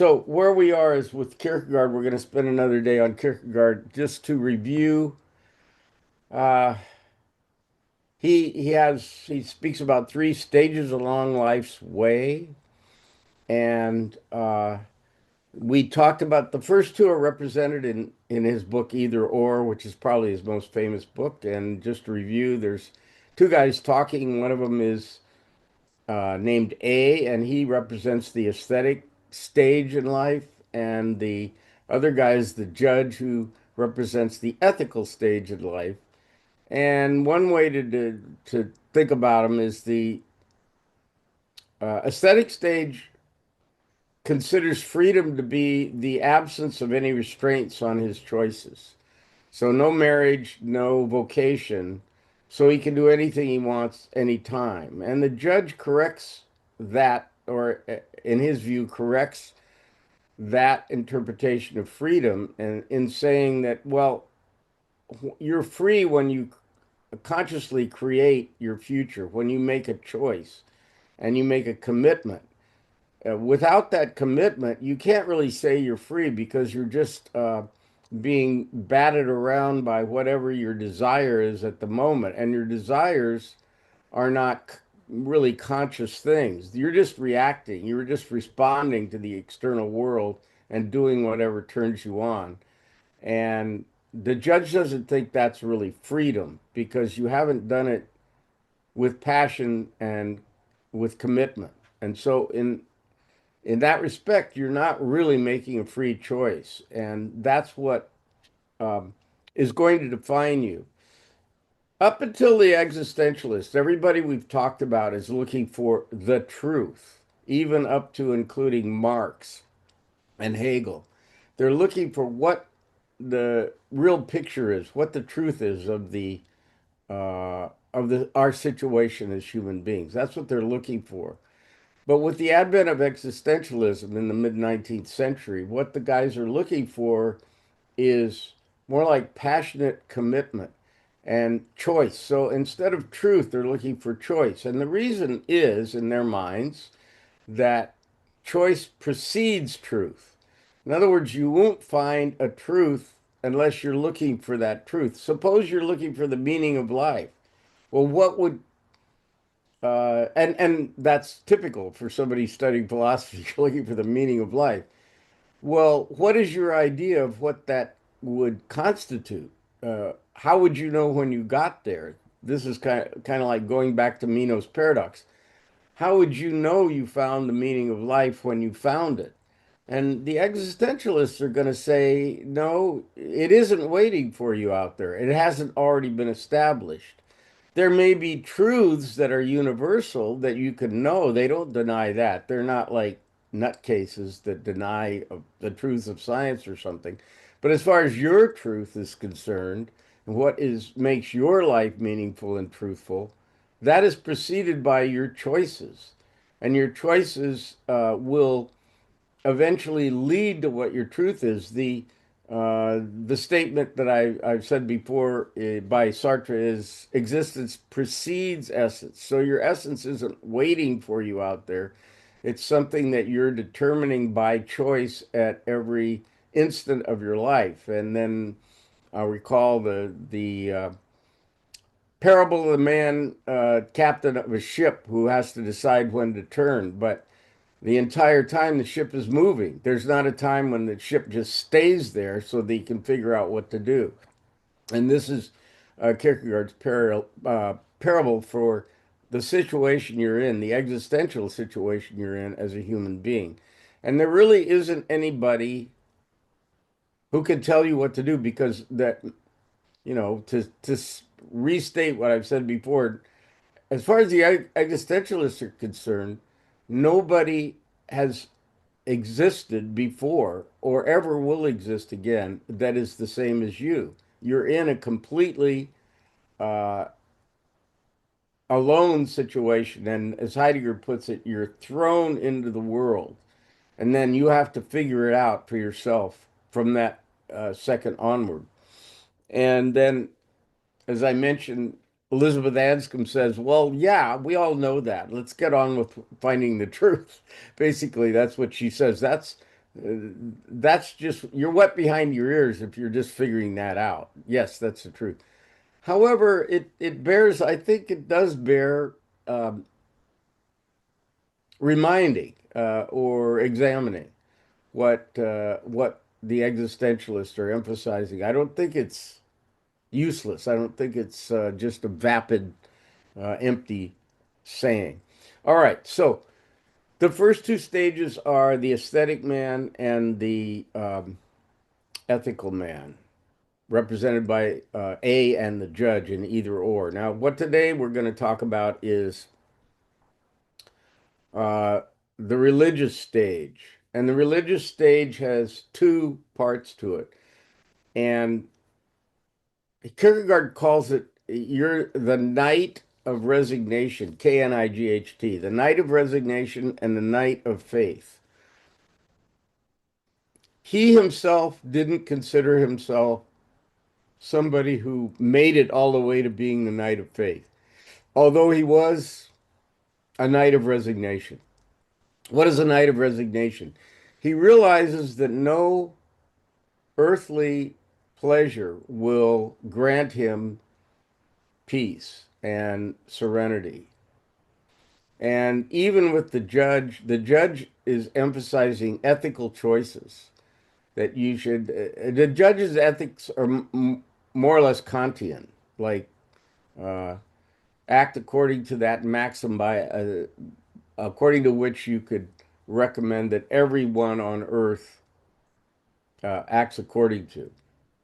So where we are is with Kierkegaard. We're going to spend another day on Kierkegaard just to review. Uh, he speaks about three stages along life's way, and we talked about the first two are represented in his book Either or, which is probably his most famous book. And just to review, there's two guys talking. One of them is named A, and he represents the aesthetic stage in life, and the other guy is the judge who represents the ethical stage in life. And one way to think about him is the aesthetic stage considers freedom to be the absence of any restraints on his choices. So no marriage, no vocation, so he can do anything he wants anytime. And the judge corrects that, or in his view, corrects that interpretation of freedom and in saying that, well, you're free when you consciously create your future, when you make a choice and you make a commitment. Without that commitment, you can't really say you're free because you're just being batted around by whatever your desire is at the moment. And your desires are not really conscious things. You're just reacting, you're just responding to the external world and doing whatever turns you on. And the judge doesn't think that's really freedom because you haven't done it with passion and with commitment. And so in that respect, you're not really making a free choice. And that's what um, is going to define you. Up until the existentialists, everybody we've talked about is looking for the truth, even up to including Marx and Hegel. They're looking for what the real picture is, what the truth is of the our situation as human beings. That's what they're looking for. But with the advent of existentialism in the mid 19th century, what the guys are looking for is more like passionate commitment and choice. So instead of truth, they're looking for choice. And the reason is, in their minds, that choice precedes truth. In other words, you won't find a truth unless you're looking for that truth. Suppose you're looking for the meaning of life. Well, what would and that's typical for somebody studying philosophy, looking for the meaning of life. Well, what is your idea of what that would constitute? How would you know when you got there? This is kind of like going back to Meno's paradox. How would you know you found the meaning of life when you found it? And the existentialists are going to say, no, it isn't waiting for you out there. It hasn't already been established. There may be truths that are universal that you can know. They don't deny that. They're not like nutcases that deny the truths of science or something. But as far as your truth is concerned, and what is makes your life meaningful and truthful, that is preceded by your choices. And your choices will eventually lead to what your truth is. The statement that I've said before by Sartre is existence precedes essence. So your essence isn't waiting for you out there. It's something that you're determining by choice at every instant of your life. And then I recall the parable of the man captain of a ship who has to decide when to turn, but the entire time the ship is moving. There's not a time when the ship just stays there so they can figure out what to do. And this is Kierkegaard's parable for the situation you're in, the existential situation you're in as a human being. And there really isn't anybody who can tell you what to do because that, to restate what I've said before, as far as the existentialists are concerned, nobody has existed before or ever will exist again that is the same as you. You're in a completely uh, alone situation. And as Heidegger puts it, you're thrown into the world. And then you have to figure it out for yourself from that second onward. And then, as I mentioned, Elizabeth Anscombe says, well, yeah, we all know that. Let's get on with finding the truth. Basically, that's what she says. That's just, you're wet behind your ears if you're just figuring that out. Yes, that's the truth. However, it bears, I think it does bear um, reminding or examining what the existentialists are emphasizing. I don't think it's useless. I don't think it's just a vapid, empty saying. All right, so the first two stages are the aesthetic man and the ethical man, represented by A and the judge in either or. Now, what today we're going to talk about is uh, the religious stage. And the religious stage has two parts to it. And Kierkegaard calls it you're the night of resignation, Knight, the night of resignation and the night of faith. He himself didn't consider himself somebody who made it all the way to being the knight of faith, although he was a knight of resignation. What is a night of resignation? He realizes that no earthly pleasure will grant him peace and serenity. And even with the judge is emphasizing ethical choices that you should, the judge's ethics are more or less Kantian, like uh, act according to that maxim by, according to which you could recommend that everyone on earth acts according to.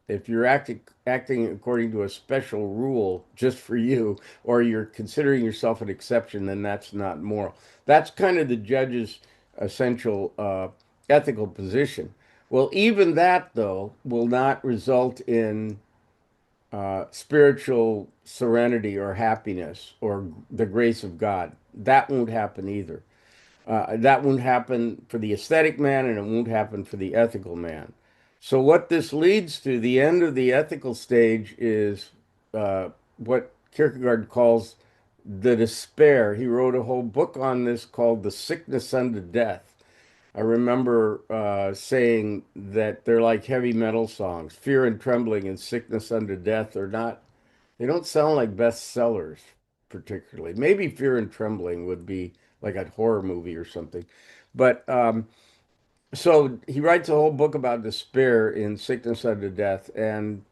If you're acting according to a special rule just for you, or you're considering yourself an exception, then that's not moral. That's kind of the judge's essential ethical position. Well, even that, though, will not result in spiritual serenity or happiness or the grace of God. That won't happen either. That won't happen for the aesthetic man, and it won't happen for the ethical man. So, what this leads to, the end of the ethical stage, is what Kierkegaard calls the despair. He wrote a whole book on this called The Sickness Unto Death. I remember saying that they're like heavy metal songs. Fear and Trembling and Sickness Unto Death are not, they don't sound like bestsellers particularly. Maybe Fear and Trembling would be like a horror movie or something. But so he writes a whole book about despair in Sickness Unto Death. And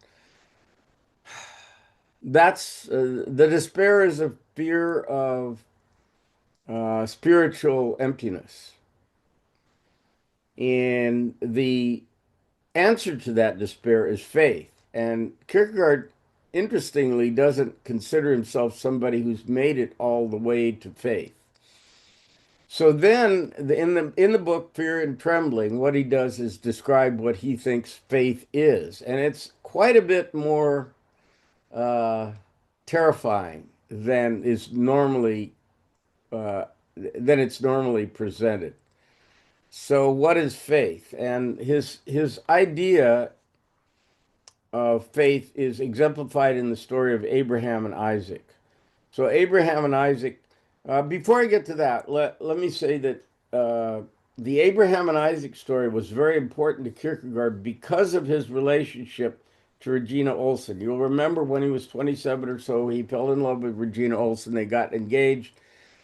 that's the despair is a fear of spiritual emptiness. And the answer to that despair is faith. And Kierkegaard, interestingly, doesn't consider himself somebody who's made it all the way to faith. So then, in the book Fear and Trembling, what he does is describe what he thinks faith is, and it's quite a bit more uh, terrifying uh, than it's normally presented. So, what is faith? And his idea faith is exemplified in the story of Abraham and Isaac. So Abraham and Isaac, before I get to that, let me say that the Abraham and Isaac story was very important to Kierkegaard because of his relationship to Regina Olsen. You'll remember when he was 27 or so, he fell in love with Regina Olsen. They got engaged,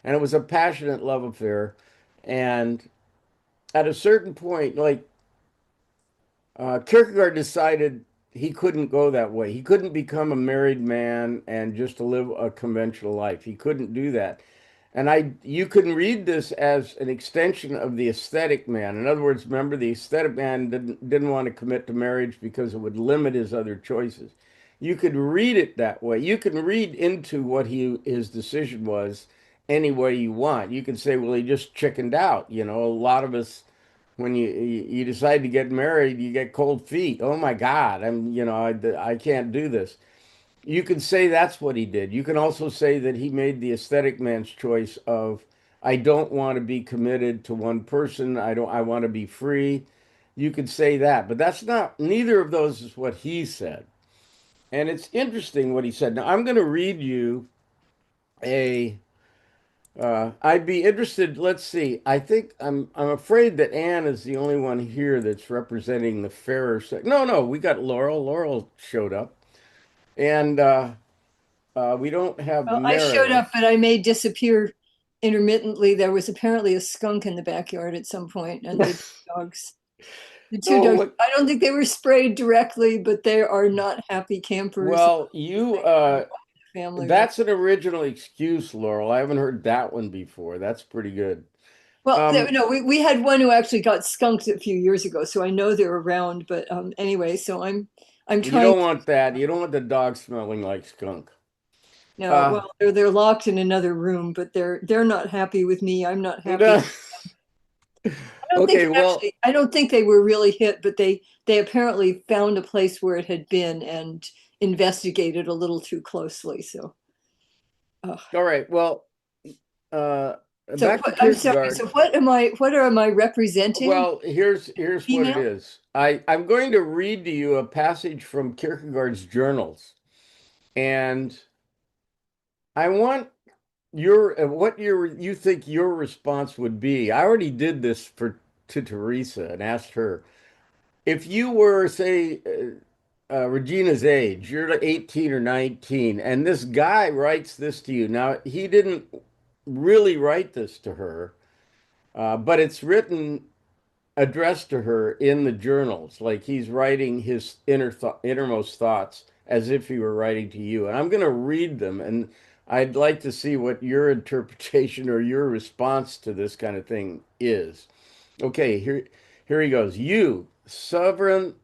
and it was a passionate love affair. And at a certain point, like Kierkegaard decided he couldn't go that way. He couldn't become a married man and just live a conventional life. He couldn't do that. And you can read this as an extension of the aesthetic man. In other words, remember, the aesthetic man didn't want to commit to marriage because it would limit his other choices. You could read it that way. You can read into what his decision was any way you want. You can say, well, he just chickened out. You know, a lot of us, when you decide to get married, you get cold feet. Oh my God, I can't do this. You can say that's what he did. You can also say that he made the aesthetic man's choice of, I don't want to be committed to one person. I want to be free. You could say that, but that's not, neither of those is what he said. And it's interesting what he said. Now I'm going to read you a I'd be interested. Let's see. I think I'm afraid that Anne is the only one here that's representing the fairer sex. No, no, we got Laurel. Laurel showed up, and we don't have Well, I showed up, Meredith. but I may disappear intermittently. There was apparently a skunk in the backyard at some point, and the dogs. The two Oh, dogs, look. I don't think they were sprayed directly, but they are not happy campers. Well, you Family right. that's an original excuse, Laurel. I haven't heard that one before. That's pretty good. Well, Um, no, we had one who actually got skunked a few years ago, so I know they're around. But anyway, so I'm you trying don't to, want that. You don't want the dog smelling like skunk. no, Uh, well, they're locked in another room, but they're not happy with me. I'm not happy. okay, well, I don't think they were really hit, but they apparently found a place where it had been and investigated a little too closely. So, uh, all right. Well, back to I'm sorry. Kierkegaard. So what am I? What am I representing? Well, here's what it Female? is. I'm going to read to you a passage from Kierkegaard's journals, and I want your what you think your response would be. I already did this for to Teresa and asked her if you were, say, Regina's age, you're like 18 or 19, and this guy writes this to you. Now, he didn't really write this to her, but it's written addressed to her in the journals, like he's writing his innermost thoughts as if he were writing to you. And I'm going to read them, and I'd like to see what your interpretation or your response to this kind of thing is. Okay, here he goes. You, sovereign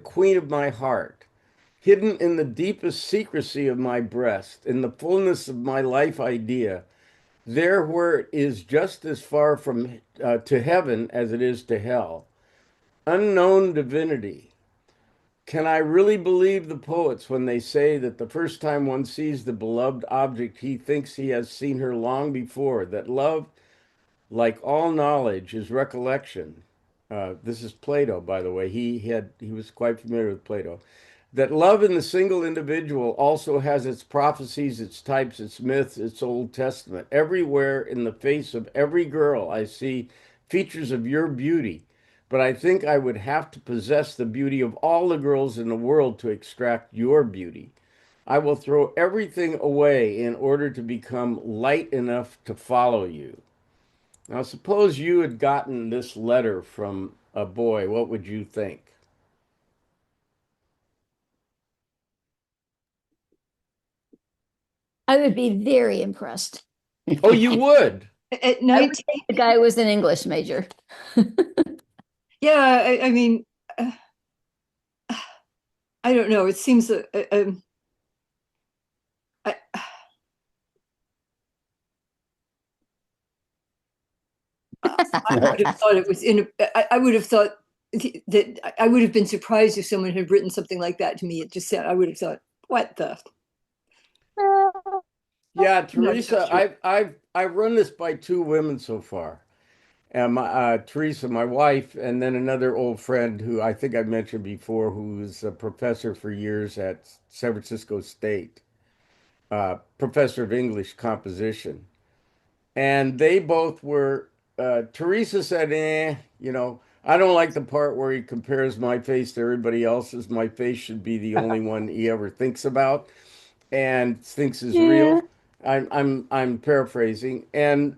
queen of my heart, hidden in the deepest secrecy of my breast, in the fullness of my life idea, there where it is just as far from to heaven as it is to hell. Unknown divinity. Can I really believe the poets when they say that the first time one sees the beloved object, he thinks he has seen her long before, that love, like all knowledge, is recollection. This is Plato, by the way. He was quite familiar with Plato. That love in the single individual also has its prophecies, its types, its myths, its Old Testament. Everywhere in the face of every girl, I see features of your beauty. But I think I would have to possess the beauty of all the girls in the world to extract your beauty. I will throw everything away in order to become light enough to follow you. Now, suppose you had gotten this letter from a boy, what would you think? I would be very impressed. Oh, you would. At I would 19? think the guy was an English major. Yeah, I mean, uh, I don't know. It seems I, I would have thought it was in. I would have thought that I would have been surprised if someone had written something like that to me. It just said I would have thought, what the? Yeah, I'm not so Teresa, sure. I've run this by two women so far. And Teresa, my wife, and then another old friend who I think I mentioned before, who was a professor for years at San Francisco State, professor of English composition. And they both were, Teresa said, I don't like the part where he compares my face to everybody else's. My face should be the only one he ever thinks about and thinks is Yeah. real. I'm paraphrasing. And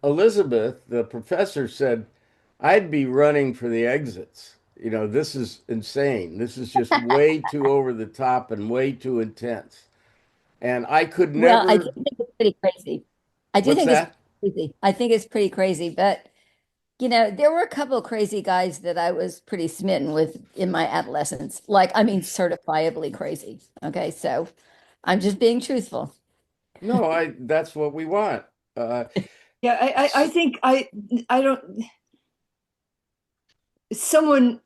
Elizabeth, the professor, said, I'd be running for the exits. This is insane. This is just way too over the top and way too intense. And I could Well, I do never, think it's pretty crazy. I do what's think it's that? crazy. I think it's pretty crazy. But, there were a couple of crazy guys that I was pretty smitten with in my adolescence. Like, I mean, certifiably crazy. Okay. So I'm just being truthful. No, that's what we want. Uh, Yeah, I think I don't. Someone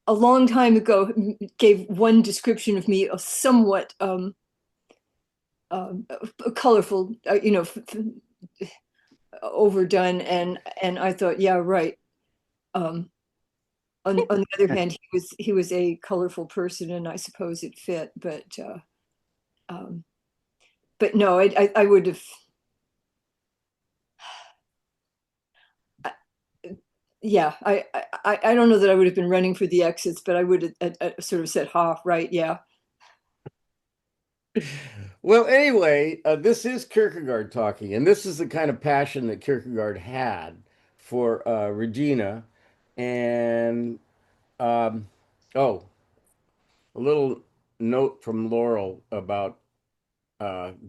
a long time ago gave one description of me, a somewhat um, colorful, overdone, and I thought, yeah, right. Um, on the other hand, he was a colorful person, and I suppose it fit. But um, but no, I would have. Yeah, I don't know that I would have been running for the exits, but I would have sort of said, "Ha, right, yeah." Well, anyway, this is Kierkegaard talking, and this is the kind of passion that Kierkegaard had for Regina. And um, oh, a little note from Laurel about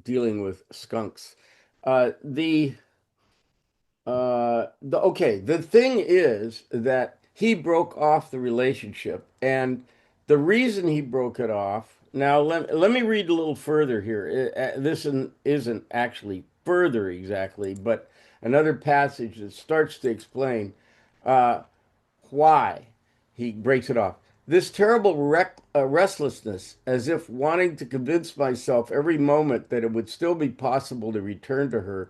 dealing with skunks. The thing is that he broke off the relationship, and the reason he broke it off. Now, let me read a little further here. This isn't actually further exactly, but another passage that starts to explain uh, why he breaks it off. This terrible restlessness, as if wanting to convince myself every moment that it would still be possible to return to her.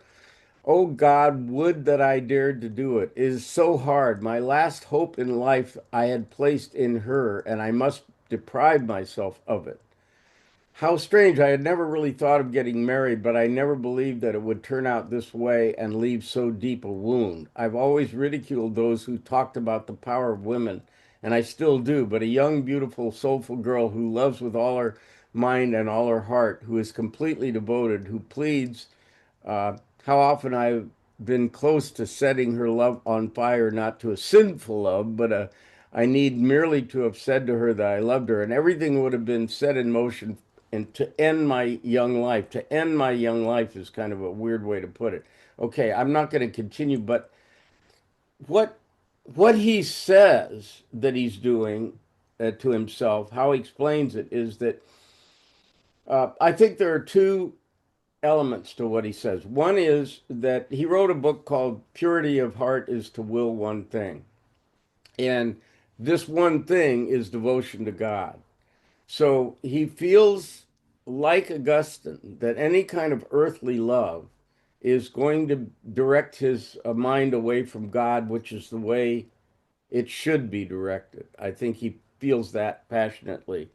Oh God, would that I dared to do it. It is so hard. My last hope in life I had placed in her, and I must deprive myself of it. How strange. I had never really thought of getting married, but I never believed that it would turn out this way and leave so deep a wound. I've always ridiculed those who talked about the power of women, and I still do, but a young, beautiful, soulful girl who loves with all her mind and all her heart, who is completely devoted, who pleads uh, how often I've been close to setting her love on fire, not to a sinful love, but I need merely to have said to her that I loved her, and everything would have been set in motion and to end my young life. To end my young life is kind of a weird way to put it. Okay, I'm not going to continue, but what what he says that he's doing to himself, how he explains it, is that I think there are two elements to what he says. One is that he wrote a book called Purity of Heart is to Will One Thing. And this one thing is devotion to God. So he feels like Augustine that any kind of earthly love is going to direct his mind away from God, which is the way it should be directed. I think he feels that passionately.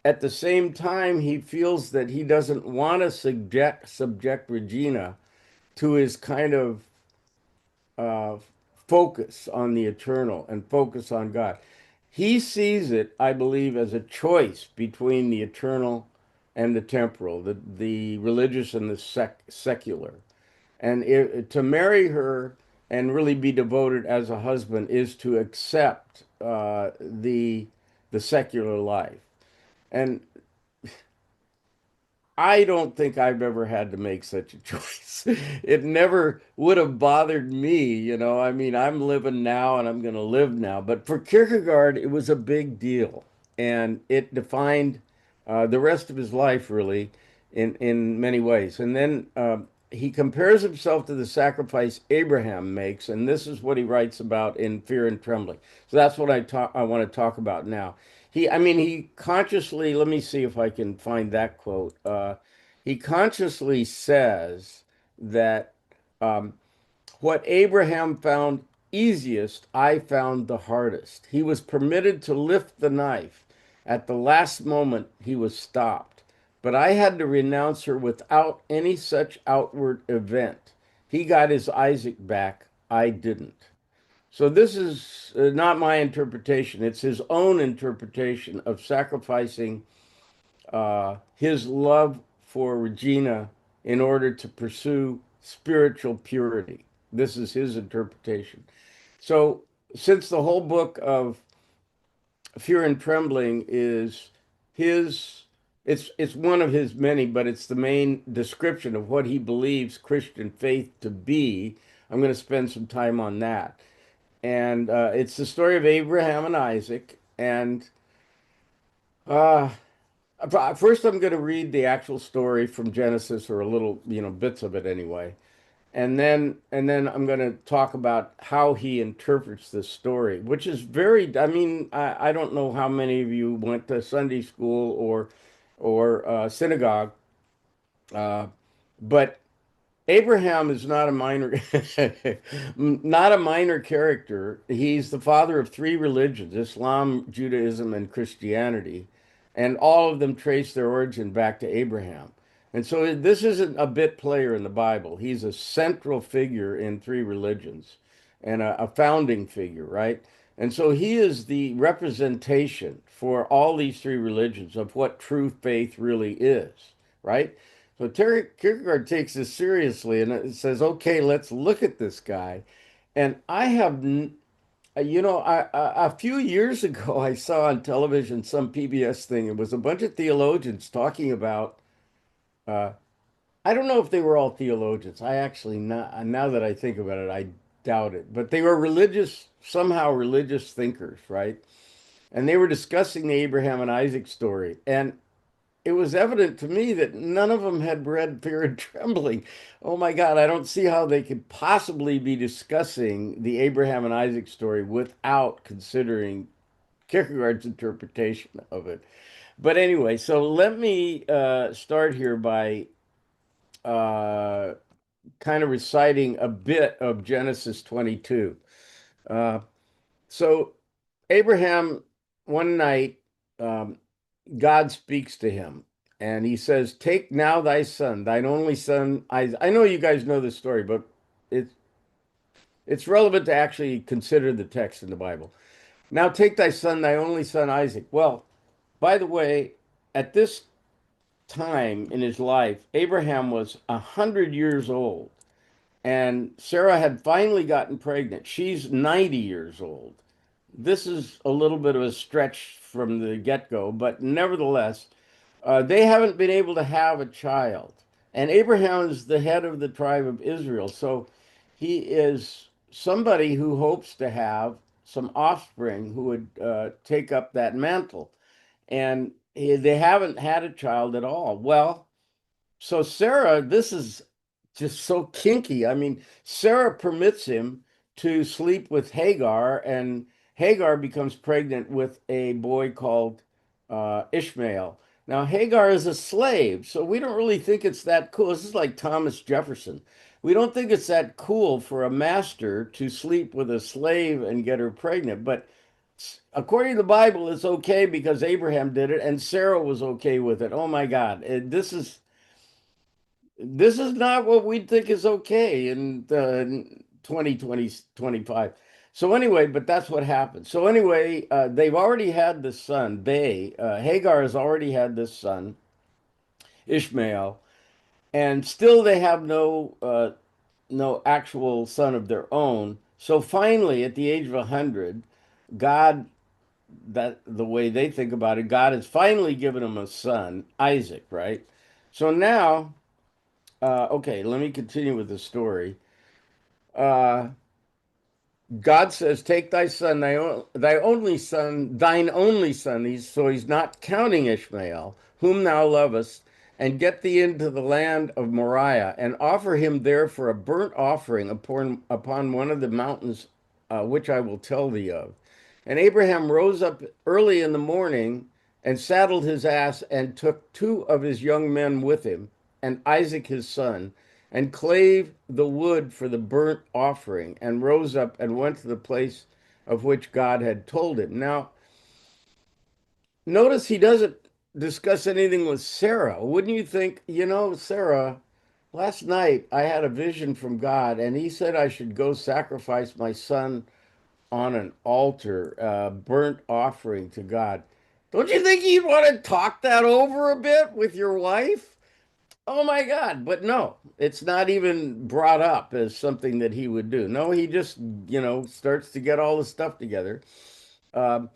At the same time, he feels that he doesn't want to subject Regina to his kind of uh, focus on the eternal and focus on God. He sees it, I believe, as a choice between the eternal and the temporal, the religious and the secular. And to marry her and really be devoted as a husband is to accept the secular life. And I don't think I've ever had to make such a choice. It never would have bothered me, you know. I mean, I'm living now and I'm going to live now. But for Kierkegaard, it was a big deal. And it defined the rest of his life, really, in many ways. And then he compares himself to the sacrifice Abraham makes. And this is what he writes about in Fear and Trembling. So that's what I want to talk about now. I mean, he consciously, let me see if I can find that quote. He consciously says that um, what Abraham found easiest, I found the hardest. He was permitted to lift the knife. At the last moment, he was stopped. But I had to renounce her without any such outward event. He got his Isaac back. I didn't. So this is not my interpretation. It's his own interpretation of sacrificing his love for Regina in order to pursue spiritual purity. This is his interpretation. So since the whole book of Fear and Trembling is his, it's one of his many, but it's the main description of what he believes Christian faith to be. I'm going to spend some time on that. And it's the story of Abraham and Isaac. And uh, first, I'm going to read the actual story from Genesis, or a little, bits of it anyway. And then I'm going to talk about how he interprets this story, which is very. I mean, I don't know how many of you went to Sunday school or synagogue, uh, but Abraham is not a minor not a minor character. He's the father of three religions, Islam, Judaism, and Christianity, and all of them trace their origin back to Abraham. And so this isn't a bit player in the Bible. He's a central figure in three religions and a founding figure, right? And so he is the representation for all these three religions of what true faith really is, right? So Terry Kierkegaard takes this seriously and it says, okay, let's look at this guy. And I have, a few years ago, I saw on television some PBS thing. It was a bunch of theologians talking about uh, I don't know if they were all theologians. I actually not now that I think about it, I doubt it. But they were religious, somehow religious thinkers, right? And they were discussing the Abraham and Isaac story. And it was evident to me that none of them had read Fear and Trembling. Oh my God, I don't see how they could possibly be discussing the Abraham and Isaac story without considering Kierkegaard's interpretation of it. But anyway, so let me start here by uh, kind of reciting a bit of Genesis 22. Uh, so Abraham, one night, um, God speaks to him and he says, take now thy son, thine only son, Isaac. I know you guys know this story, but it's it's relevant to actually consider the text in the Bible. Now take thy son, thy only son, Isaac. Well, by the way, at this time in his life, Abraham was 100 years old. And Sarah had finally gotten pregnant. She's 90 years old. This is a little bit of a stretch from the get-go, but nevertheless, they haven't been able to have a child. And Abraham is the head of the tribe of Israel. So he is somebody who hopes to have some offspring who would take up that mantle. And they haven't had a child at all. Well, so Sarah, this is just so kinky. I mean, Sarah permits him to sleep with Hagar, and Hagar becomes pregnant with a boy called Ishmael. Now, Hagar is a slave, so we don't really think it's that cool. This is like Thomas Jefferson. We don't think it's that cool for a master to sleep with a slave and get her pregnant, but according to the Bible, it's okay because Abraham did it and Sarah was okay with it. Oh my God. This is not what we think is okay in 2025. So anyway, but that's what happened. So anyway, they've already had this son. Hagar has already had this son, Ishmael, and still they have no actual son of their own. So finally, at the age of 100, God, that the way they think about it, God has finally given him a son, Isaac, right? So now, okay, let me continue with the story. Uh, God says, "Take thy son, thy only son, thine only son." So he's not counting Ishmael, whom thou lovest, and get thee into the land of Moriah, and offer him there for a burnt offering upon one of the mountains, which I will tell thee of. And Abraham rose up early in the morning and saddled his ass and took two of his young men with him and Isaac his son and clave the wood for the burnt offering and rose up and went to the place of which God had told him. Now, notice he doesn't discuss anything with Sarah. Wouldn't you think, Sarah, last night I had a vision from God and he said I should go sacrifice my son on an altar, burnt offering to God. Don't you think you'd want to talk that over a bit with your wife? Oh my God. But no, it's not even brought up as something that he would do. No, he just, starts to get all the stuff together. Um,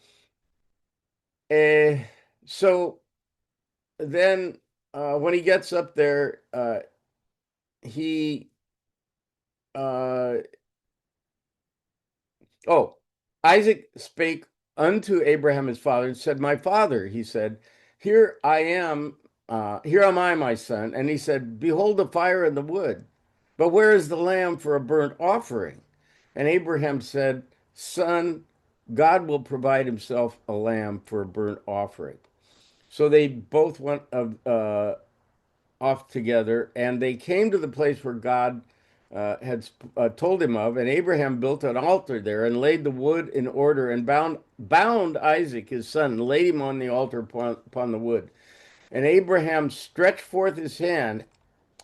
eh, so then when he gets up there, he uh, Oh, Isaac spake unto Abraham his father and said, my father, he said, here am I, my son. And he said, behold the fire and the wood, but where is the lamb for a burnt offering? And Abraham said, son, God will provide himself a lamb for a burnt offering. So they both went off together, and they came to the place where God had told him of. And Abraham built an altar there and laid the wood in order and bound Isaac his son and laid him on the altar upon the wood. And Abraham stretched forth his hand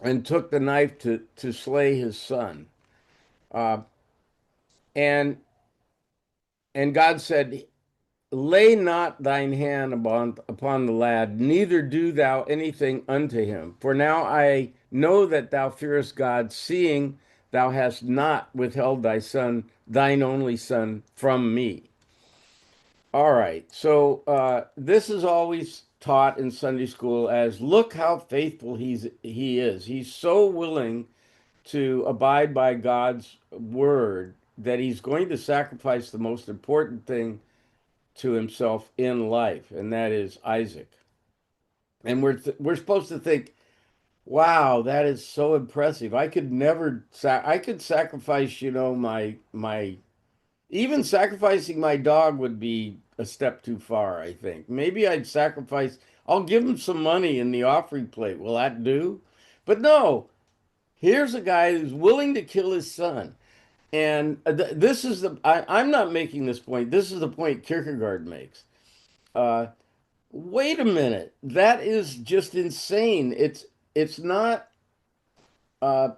and took the knife to slay his son. Uh, and and God said, lay not thine hand upon the lad, neither do thou anything unto him. For now I know that thou fearest God, seeing thou hast not withheld thy son, thine only son, from me. All right. So this is always taught in Sunday school as look how faithful he is. He's so willing to abide by God's word that he's going to sacrifice the most important thing to himself in life, and that is Isaac. And we're supposed to think, wow, that is so impressive. I could never I could sacrifice, my even sacrificing my dog would be a step too far, I think. Maybe I'd sacrifice, I'll give him some money in the offering plate. Will that do? But no, here's a guy who's willing to kill his son. And this is I'm not making this point. This is the point Kierkegaard makes. Uh, Wait a minute. That is just insane. It's not uh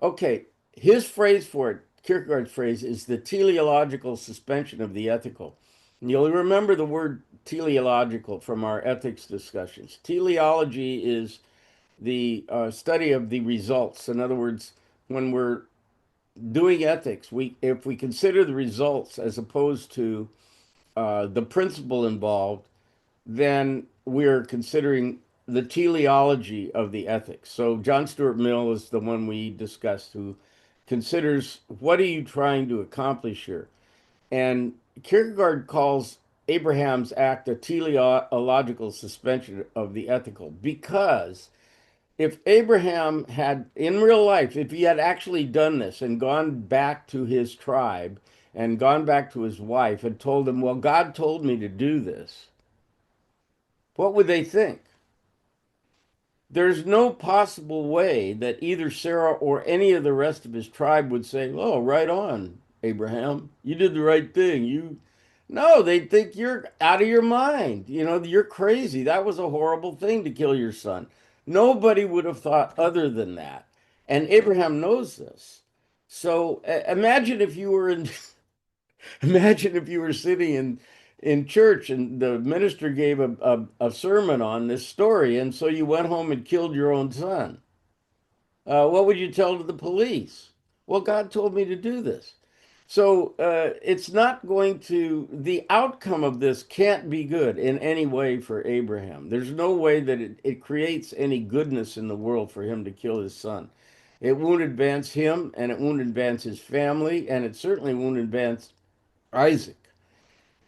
okay. His phrase for it, Kierkegaard's phrase, is the teleological suspension of the ethical. And you'll remember the word teleological from our ethics discussions. Teleology is the study of the results. In other words, when we're doing ethics, we if we consider the results as opposed to the principle involved, then we're considering the teleology of the ethics. So John Stuart Mill is the one we discussed who considers what are you trying to accomplish here? And Kierkegaard calls Abraham's act a teleological suspension of the ethical because if Abraham had, in real life, if he had actually done this and gone back to his tribe and gone back to his wife and told them, well, God told me to do this, what would they think? There's no possible way that either Sarah or any of the rest of his tribe would say, "Oh, right on, Abraham. You did the right thing. You." No, they'd think you're out of your mind. You're crazy. That was a horrible thing to kill your son. Nobody would have thought other than that. And Abraham knows this. So imagine if you were in imagine if you were sitting in church and the minister gave a sermon on this story, and so you went home and killed your own son. What would you tell to the police? Well, God told me to do this. So it's not going to, the outcome of this can't be good in any way for Abraham. There's no way that it creates any goodness in the world for him to kill his son. It won't advance him, and it won't advance his family, and it certainly won't advance Isaac.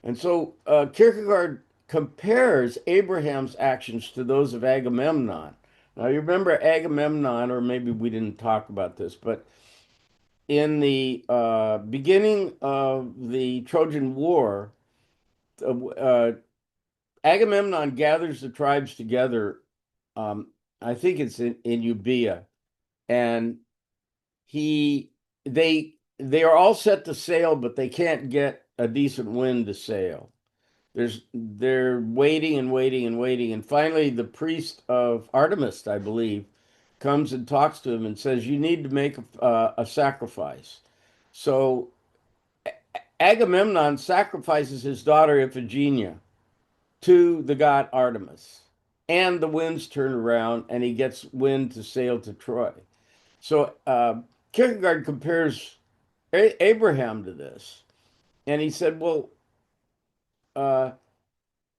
And so Kierkegaard compares Abraham's actions to those of Agamemnon. Now, you remember Agamemnon, or maybe we didn't talk about this, but in the beginning of the Trojan War, uh, Agamemnon gathers the tribes together. Um, I think it's in Euboea, and he they are all set to sail, but they can't get a decent wind to sail. They're waiting and waiting and waiting, and finally the priest of Artemis, I believe, comes and talks to him and says, "You need to make a sacrifice." So Agamemnon sacrifices his daughter Iphigenia to the god Artemis, and the winds turn around, and he gets wind to sail to Troy. So Kierkegaard compares Abraham to this, and he said, "Well." Uh,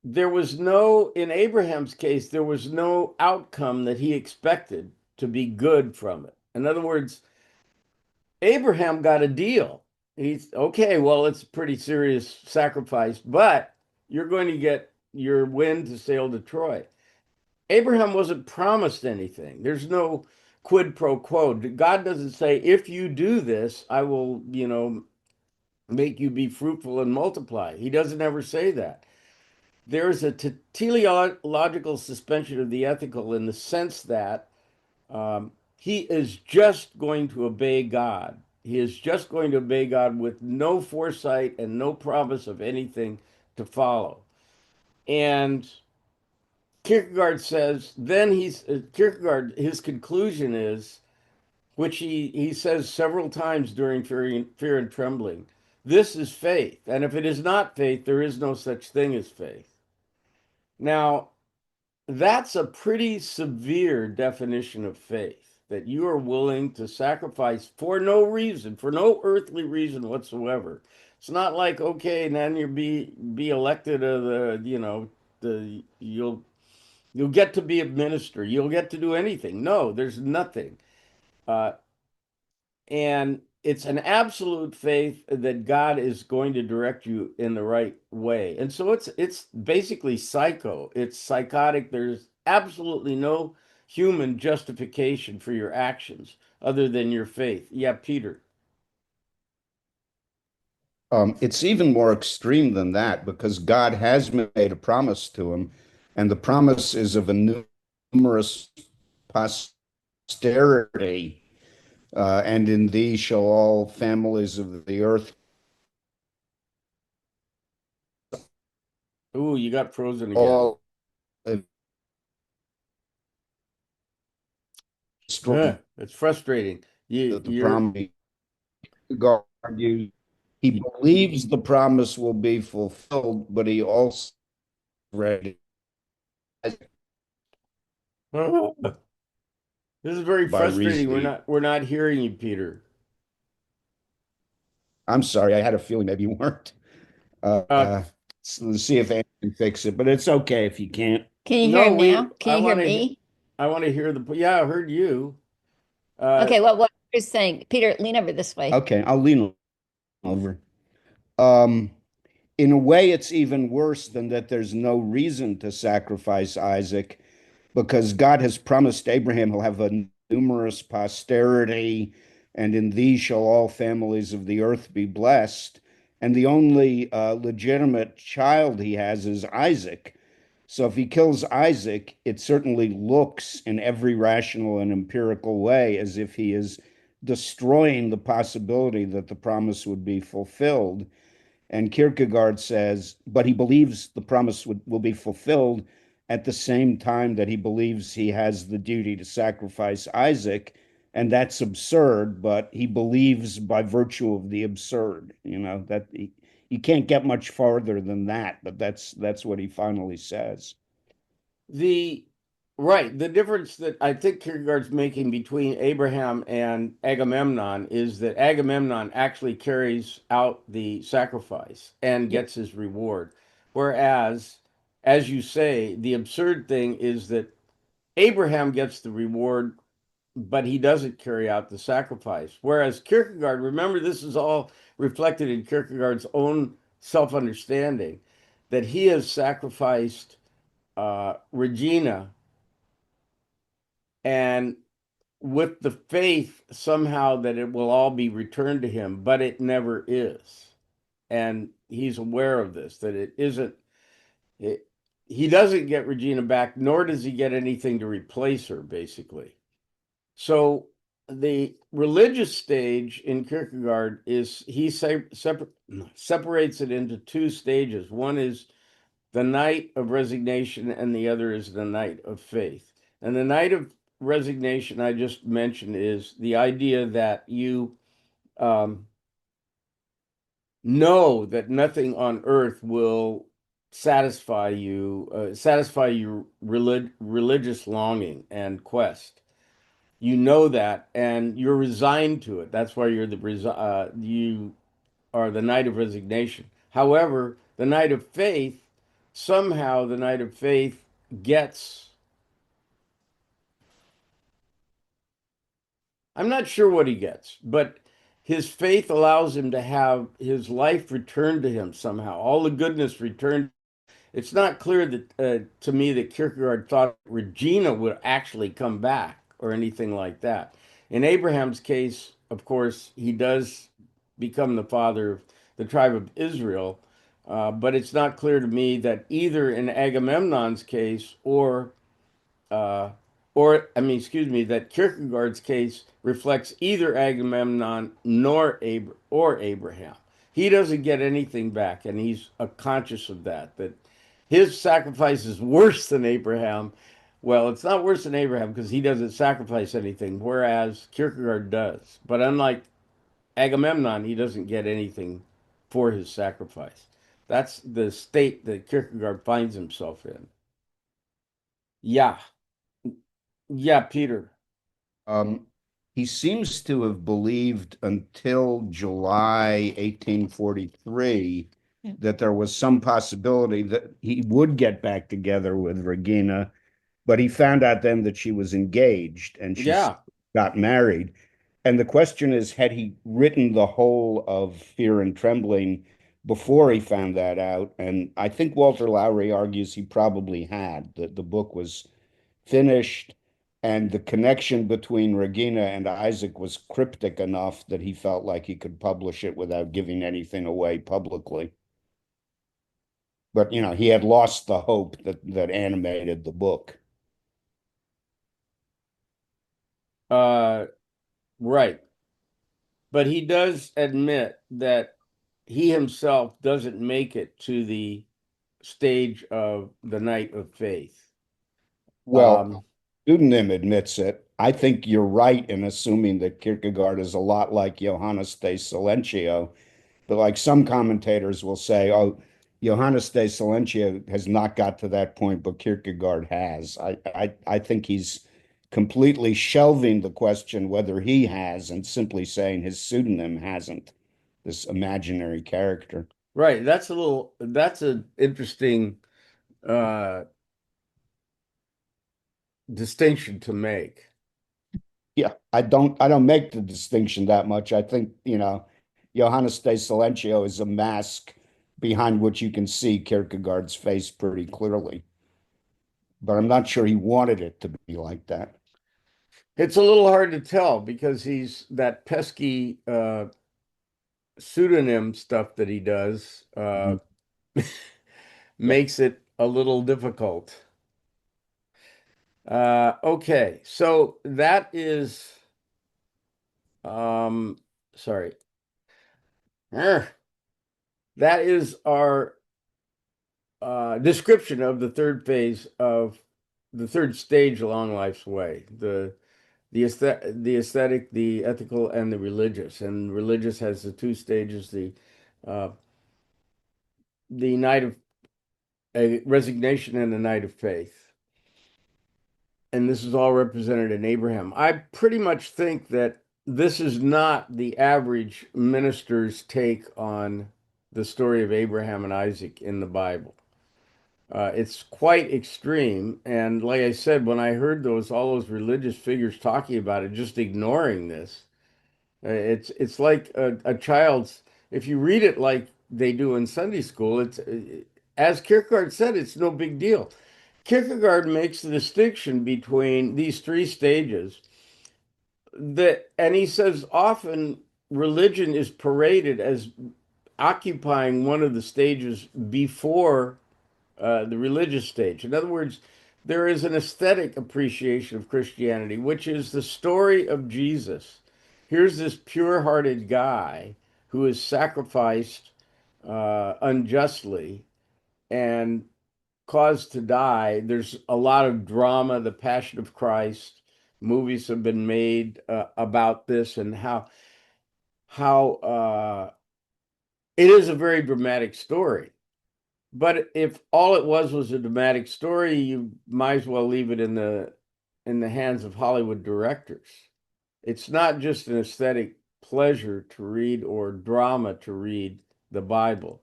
there was no, in Abraham's case, there was no outcome that he expected to be good from it. In other words, Abraham got a deal. He's okay, well, it's a pretty serious sacrifice, but you're going to get your wind to sail to Troy. Abraham wasn't promised anything. There's no quid pro quo. God doesn't say, if you do this, I will, make you be fruitful and multiply. He doesn't ever say that. There's a teleological suspension of the ethical in the sense that he is just going to obey God. He is just going to obey God with no foresight and no promise of anything to follow. And Kierkegaard says, then Kierkegaard, his conclusion is, which he says several times during Fear and Trembling, this is faith. And if it is not faith, there is no such thing as faith. Now, that's a pretty severe definition of faith, that you are willing to sacrifice for no reason, for no earthly reason whatsoever. It's not like, okay, and then be elected to the you'll get to be a minister, you'll get to do anything. No, there's nothing. Uh, and it's an absolute faith that God is going to direct you in the right way. And so it's basically psycho. It's psychotic. There's absolutely no human justification for your actions other than your faith. Yeah, Peter. It's even more extreme than that because God has made a promise to him, and the promise is of a numerous posterity, and in thee shall all families of the earth Ooh, you got frozen again. all destroy It's frustrating. the You're promise. God argues he believes the promise will be fulfilled, but he also ready this is very by frustrating. We're reason. not hearing you, Peter. I'm sorry, I had a feeling maybe you weren't. Uh, Let's see if Andy can fix it, but it's okay if you can't. Can you hear no, him now? Can you hear me? I want to hear yeah, I heard you. Uh, Okay, well, what you're saying, Peter, lean over this way. Okay, I'll lean over. Um, in a way, it's even worse than that there's no reason to sacrifice Isaac because God has promised Abraham he'll have a numerous posterity, and in thee shall all families of the earth be blessed. And the only legitimate child he has is Isaac. So if he kills Isaac, it certainly looks in every rational and empirical way as if he is destroying the possibility that the promise would be fulfilled. And Kierkegaard says, but he believes the promise will be fulfilled at the same time that he believes he has the duty to sacrifice Isaac. And that's absurd, but he believes by virtue of the absurd, that you can't get much farther than that, but that's what he finally says. the right, the difference that I think Kierkegaard's making between Abraham and Agamemnon is that Agamemnon actually carries out the sacrifice and Yeah. gets his reward. Whereas, as you say, the absurd thing is that Abraham gets the reward, but he doesn't carry out the sacrifice. Whereas Kierkegaard, remember, this is all reflected in Kierkegaard's own self understanding that he has sacrificed Regina, and with the faith somehow that it will all be returned to him, but it never is. And he's aware of this, that it isn't, it, he doesn't get Regina back, nor does he get anything to replace her, basically. So the religious stage in Kierkegaard is he separates it into two stages. One is the night of resignation, and the other is the night of faith. And the night of resignation I just mentioned is the idea that you um, know that nothing on earth will satisfy your religious longing and quest. You know that, and you're resigned to it. That's why you are the night of resignation. However, the night of faith, somehow the night of faith gets, I'm not sure what he gets, but his faith allows him to have his life returned to him somehow, all the goodness returned. It's not clear that to me that Kierkegaard thought Regina would actually come back or anything like that. In Abraham's case, of course, he does become the father of the tribe of Israel, but it's not clear to me that either in Agamemnon's case uh, or I mean, excuse me, that Kierkegaard's case reflects either Agamemnon or Abraham. He doesn't get anything back, and he's conscious of that. That his sacrifice is worse than Abraham. Well, it's not worse than Abraham because he doesn't sacrifice anything, whereas Kierkegaard does. But unlike Agamemnon, he doesn't get anything for his sacrifice. That's the state that Kierkegaard finds himself in. Yeah, yeah, Peter. Um, he seems to have believed until July 1843 that there was some possibility that he would get back together with Regina, but he found out then that she was engaged and she Yeah, got married. And the question is, had he written the whole of Fear and Trembling before he found that out? And I think Walter Lowry argues he probably had, that the book was finished and the connection between Regina and Isaac was cryptic enough that he felt like he could publish it without giving anything away publicly. But you know, he had lost the hope that animated the book. uh, right. But he does admit that he himself doesn't make it to the stage of the Night of Faith. Well, Um, Pseudonym admits it. I think you're right in assuming that Kierkegaard is a lot like Johannes de Silentio, but like some commentators will say, oh, Johannes de Silentio has not got to that point, but Kierkegaard has. I think he's completely shelving the question whether he has and simply saying his pseudonym hasn't, this imaginary character. right. That's an interesting uh, distinction to make. Yeah, I don't make the distinction that much. I think, Johannes de Silentio is a mask behind which you can see Kierkegaard's face pretty clearly. But I'm not sure he wanted it to be like that. It's a little hard to tell because he's that pesky pseudonym stuff that he does Mhm. Yeah. makes it a little difficult. Okay, so that is um sorry. Er, that is our description of the third phase of the third stage along life's way. The aesthetic, the ethical, and the religious. And religious has the two stages, uh the night of a resignation and the night of faith. And this is all represented in Abraham. I pretty much think that this is not the average minister's take on the story of Abraham and Isaac in the Bible. It's quite extreme, and like I said, when I heard all those religious figures talking about it, just ignoring this, it's like a child's. If you read it like they do in Sunday school, it's as Kierkegaard said, it's no big deal. Kierkegaard makes the distinction between these three stages and he says often religion is paraded as occupying one of the stages before the religious stage. In other words, there is an aesthetic appreciation of Christianity, which is the story of Jesus. Here's this pure-hearted guy who is sacrificed unjustly and caused to die. There's a lot of drama, the Passion of Christ. Movies have been made about this and how it is a very dramatic story. But if all it was a dramatic story, you might as well leave it in the hands of Hollywood directors. It's not just an aesthetic pleasure to read or drama to read the Bible.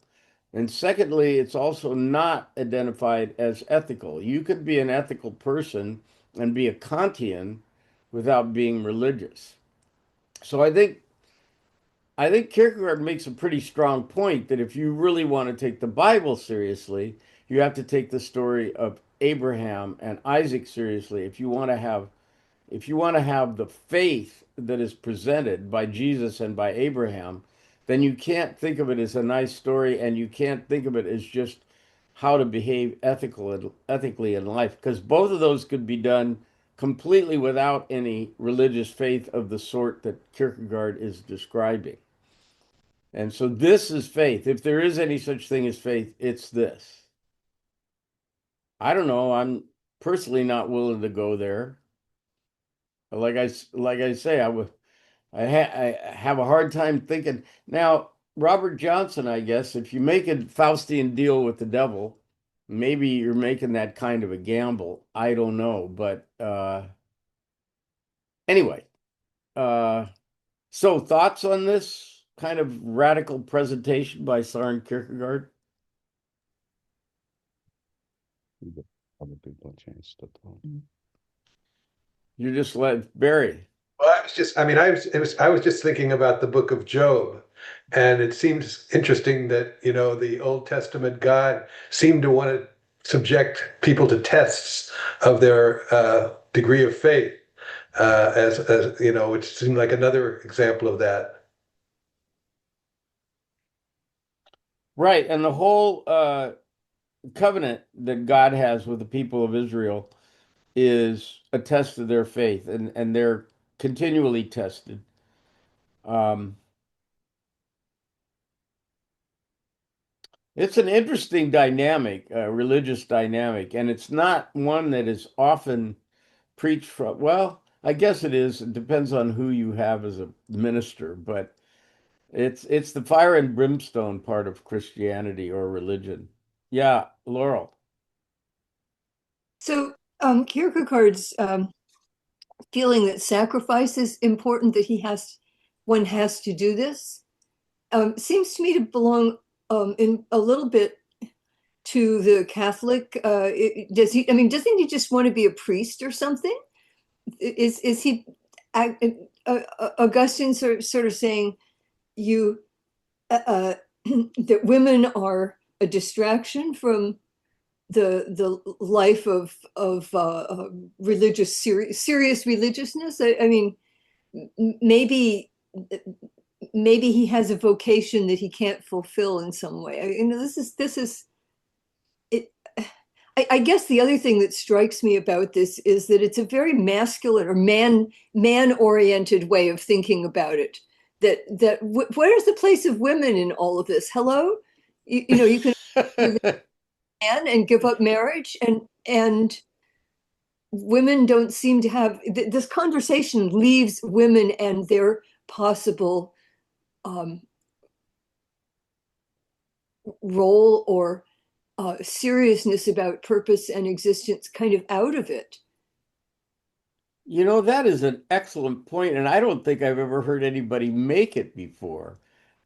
And secondly, it's also not identified as ethical. You could be an ethical person and be a Kantian without being religious. So I think Kierkegaard makes a pretty strong point that if you really want to take the Bible seriously, you have to take the story of Abraham and Isaac seriously. If you want to have the faith that is presented by Jesus and by Abraham, then you can't think of it as a nice story and you can't think of it as just how to behave ethically in life because both of those could be done completely without any religious faith of the sort that Kierkegaard is describing. And so this is faith. If there is any such thing as faith, it's this. I don't know. I'm personally not willing to go there. Like I say, I have a hard time thinking. Now, Robert Johnson, I guess, if you make a Faustian deal with the devil, maybe you're making that kind of a gamble. I don't know, but anyway, uh, so thoughts on this kind of radical presentation by Søren Kierkegaard? Other people a chance to talk. You just let Barry. Well, I was just, I mean, I was just thinking about the book of Job, and it seems interesting that, the Old Testament God seemed to want to subject people to tests of their degree of faith, which seemed like another example of that. Right, and the whole covenant that God has with the people of Israel is a test of their faith, and they're continually tested. Um, it's an interesting dynamic, religious dynamic, and it's not one that is often preached from. Well, I guess it is. It depends on who you have as a minister, but it's the fire and brimstone part of Christianity or religion. Yeah, Laurel. So Kierkegaard's feeling that sacrifice is important, that one has to do this, seems to me to belong in a little bit to the Catholic. Does he? I mean, doesn't he just want to be a priest or something? Is he? Augustine sort of saying you that women are a distraction from the life of serious religiousness. I mean, maybe maybe he has a vocation that he can't fulfill in some way. This is it. I guess the other thing that strikes me about this is that it's a very masculine or man oriented way of thinking about it. Where's the place of women in all of this? Hello, you can man and give up marriage, and women don't seem to have this conversation leaves women and their possible um, role or seriousness about purpose and existence kind of out of it. You know, that is an excellent point, and I don't think I've ever heard anybody make it before.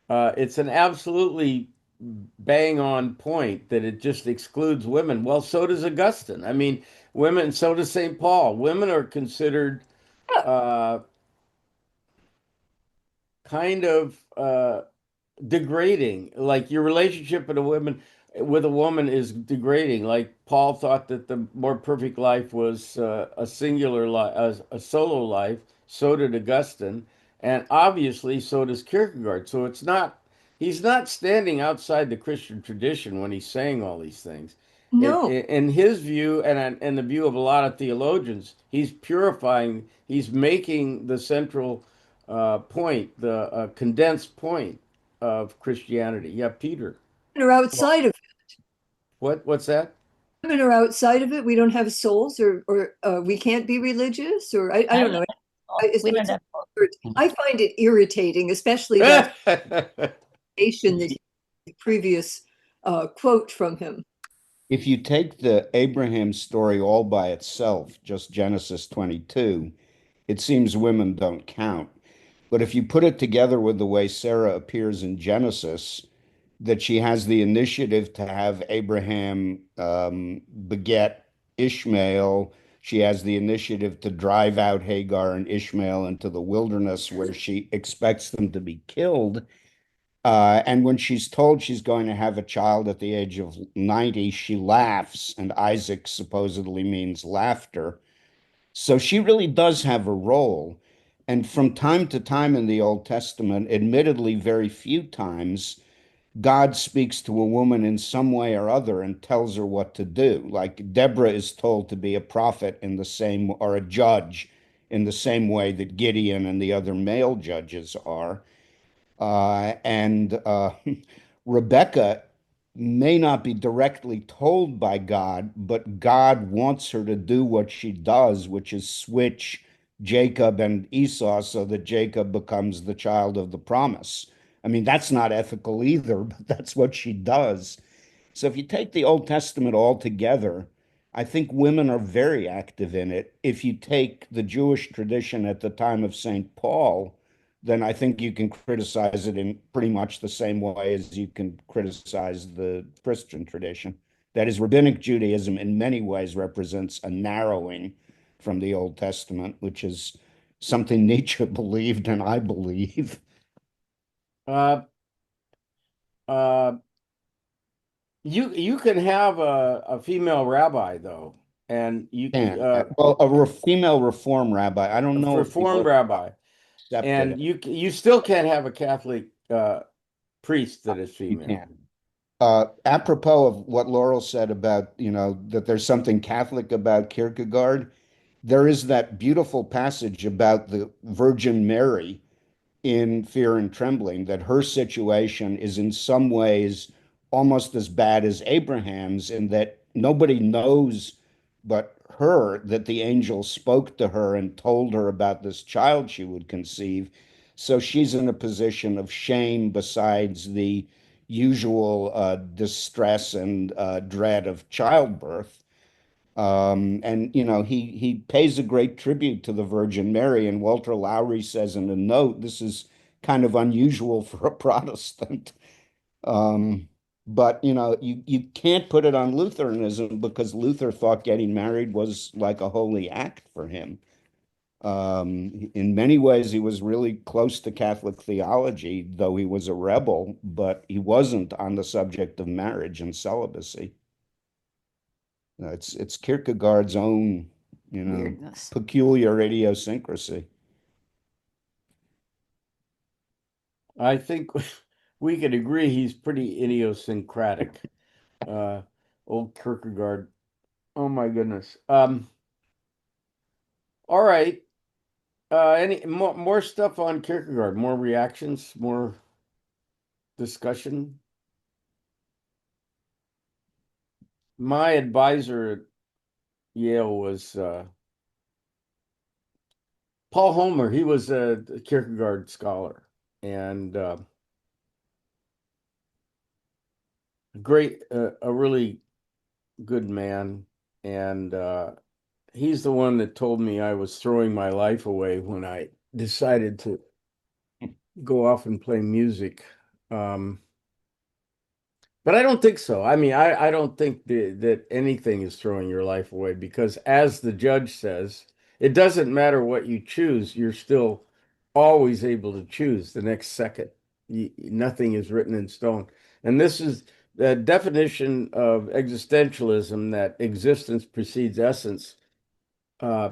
It's an absolutely bang on point that it just excludes women. Well, so does Augustine. I mean, women, so does St. Paul. Women are considered Yeah. uh, kind of degrading. Like your relationship with a woman is degrading. Like Paul thought that the more perfect life was a singular life, a solo life. So did Augustine, and obviously so does Kierkegaard. So it's not he's not standing outside the Christian tradition when he's saying all these things. No, In his view, and the view of a lot of theologians, he's purifying. He's making the central point, the condensed point of Christianity. Yeah, Peter. women are outside of What's that? women are outside of it. We don't have souls, or we can't be religious, or I I don't don't know. know. We don't have. I find it irritating, especially that nation that the previous quote from him. If you take the Abraham story all by itself, just Genesis 22, it seems women don't count. But if you put it together with the way Sarah appears in Genesis, that she has the initiative to have Abraham beget Ishmael, she has the initiative to drive out Hagar and Ishmael into the wilderness where she expects them to be killed. And when she's told she's going to have a child at the age of 90, she laughs, and Isaac supposedly means laughter. So she really does have a role. And from time to time in the Old Testament, admittedly, very few times, God speaks to a woman in some way or other and tells her what to do. Like Deborah is told to be a prophet in the same, or a judge in the same way that Gideon and the other male judges are. And Rebecca may not be directly told by God, but God wants her to do what she does, which is switch Jacob and Esau so that Jacob becomes the child of the promise. I mean, that's not ethical either, but that's what she does. So if you take the Old Testament all together, I think women are very active in it. If you take the Jewish tradition at the time of St. Paul, then I think you can criticize it in pretty much the same way as you can criticize the Christian tradition. That is, Rabbinic Judaism in many ways represents a narrowing from the Old Testament, which is something Nietzsche believed and I believe. Uh, uh, you can have a female rabbi though, and And well, a female reform rabbi. I don't a know if the reformed Orthodox rabbi, accepted and it. you still can't have a Catholic priest that is You female. can. Apropos of what Laurel said about, that there's something Catholic about Kierkegaard, there is that beautiful passage about the Virgin Mary in Fear and Trembling, that her situation is in some ways almost as bad as Abraham's, in that nobody knows but her that the angel spoke to her and told her about this child she would conceive. So she's in a position of shame besides the usual distress and dread of childbirth. And he pays a great tribute to the Virgin Mary. And Walter Lowry says in a note, this is kind of unusual for a Protestant. Um, but you can't put it on Lutheranism because Luther thought getting married was like a holy act for him. In many ways, he was really close to Catholic theology, though he was a rebel, but he wasn't on the subject of marriage and celibacy. It's Kierkegaard's own, Weirdness. peculiar idiosyncrasy. I think we could agree he's pretty idiosyncratic. Uh, Old Kierkegaard. Oh my goodness. All right. Any more stuff on Kierkegaard? More reactions? More discussion? My advisor at Yale was Paul Homer. He was a Kierkegaard scholar and a really good man. And he's the one that told me I was throwing my life away when I decided to go off and play music. Um, But I don't think so. I mean, I don't think that anything is throwing your life away because, as the judge says, it doesn't matter what you choose, you're still always able to choose the next second. Nothing is written in stone. And this is the definition of existentialism, that existence precedes essence, uh,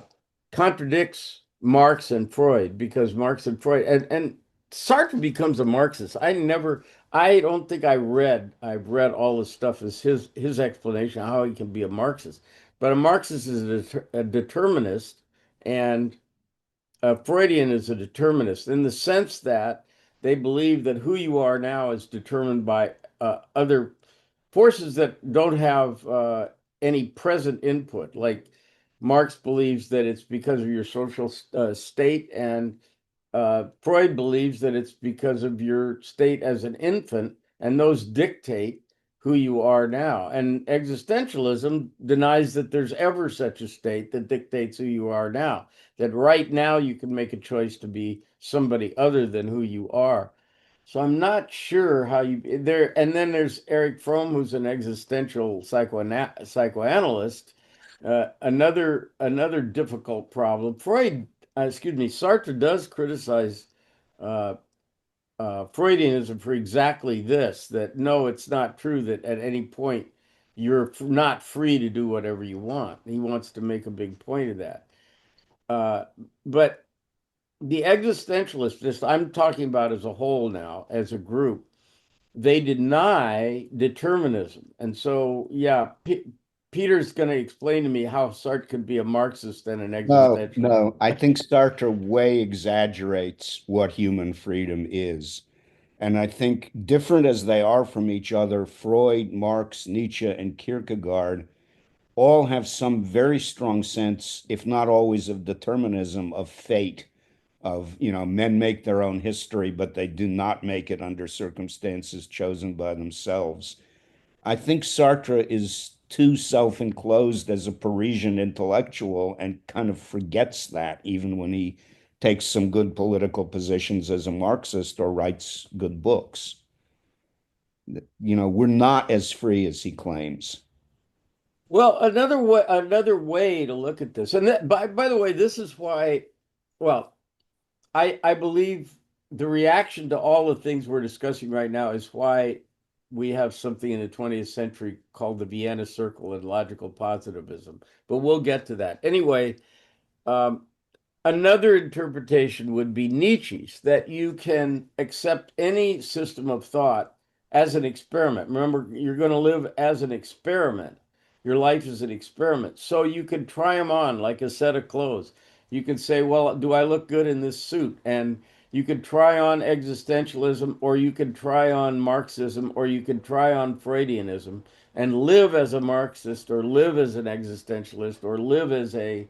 contradicts Marx and Freud, because Marx and Freud and Sartre becomes a Marxist. I don't think I've read all this stuff as his explanation of how he can be a Marxist. But a Marxist is a determinist, and a Freudian is a determinist in the sense that they believe that who you are now is determined by other forces that don't have any present input. Like Marx believes that it's because of your social state, and Freud believes that it's because of your state as an infant, and those dictate who you are now. And existentialism denies that there's ever such a state that dictates who you are now, that right now you can make a choice to be somebody other than who you are. So I'm not sure how you there. And then there's Eric Fromm, who's an existential psychoanalyst. Another difficult problem. Sartre does criticize uh, Freudianism for exactly this, that no, it's not true that at any point you're not free to do whatever you want. He wants to make a big point of that. Uh, but the existentialists, just I'm talking about as a whole now, as a group, they deny determinism. And so, yeah, Peter's going to explain to me how Sartre could be a Marxist and an No, existentialist. no, I think Sartre way exaggerates what human freedom is. And I think different as they are from each other, Freud, Marx, Nietzsche, and Kierkegaard all have some very strong sense, if not always of determinism, of fate, of, men make their own history, but they do not make it under circumstances chosen by themselves. I think Sartre is too self-enclosed as a Parisian intellectual and kind of forgets that even when he takes some good political positions as a Marxist or writes good books. We're not as free as he claims. Well, another way to look at this, and that, by the way, this is why, well, I believe the reaction to all the things we're discussing right now is why we have something in the 20th century called the Vienna Circle and logical positivism. But we'll get to that. Anyway, um, another interpretation would be Nietzsche's, that you can accept any system of thought as an experiment. Remember, you're going to live as an experiment. Your life is an experiment. So you can try them on like a set of clothes. You can say, well, do I look good in this suit? And you could try on existentialism, or you could try on Marxism, or you could try on Freudianism and live as a Marxist, or live as an existentialist, or live as a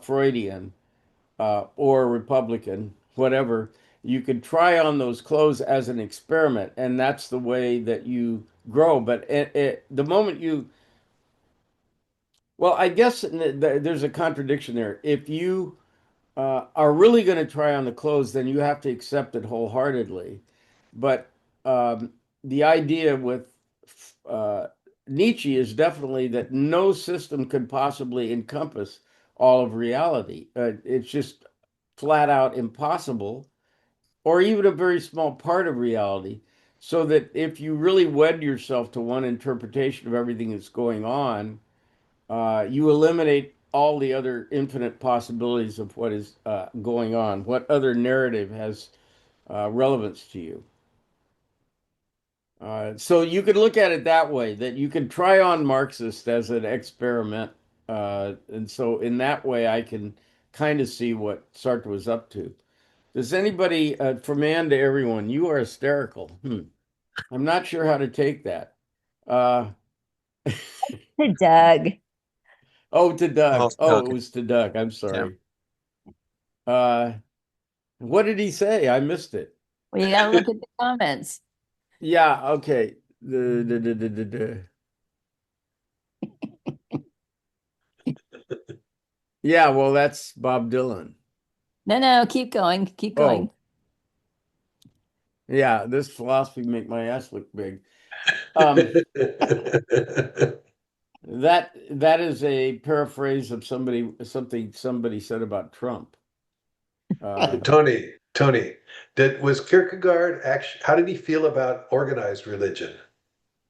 Freudian or a Republican, whatever. You could try on those clothes as an experiment, and that's the way that you grow. But the moment you, well, I guess there's a contradiction there. If you are really going to try on the clothes, then you have to accept it wholeheartedly. But um, the idea with uh, Nietzsche is definitely that no system could possibly encompass all of reality. It's just flat out impossible, or even a very small part of reality. So that if you really wed yourself to one interpretation of everything that's going on, you eliminate all the other infinite possibilities of what is going on. What other narrative has relevance to you? So you could look at it that way, that you could try on Marxist as an experiment. And so in that way, I can kind of see what Sartre was up to. Does anybody, from Ann to everyone, you are hysterical. I'm not sure how to take that. Uh, Hey, Doug. oh, to Oh, Doug. Oh, it okay. was to Doug. I'm Yeah. sorry. Uh, what did he say? I missed it. Well, you got to look at the comments. Yeah, okay. The. Yeah, well, that's Bob Dylan. No, no, keep going. Keep going. Oh, yeah, this philosophy make my ass look big. Um, that is a paraphrase of something somebody said about Trump. Uh, Tony, was Kierkegaard actually, how did he feel about organized religion?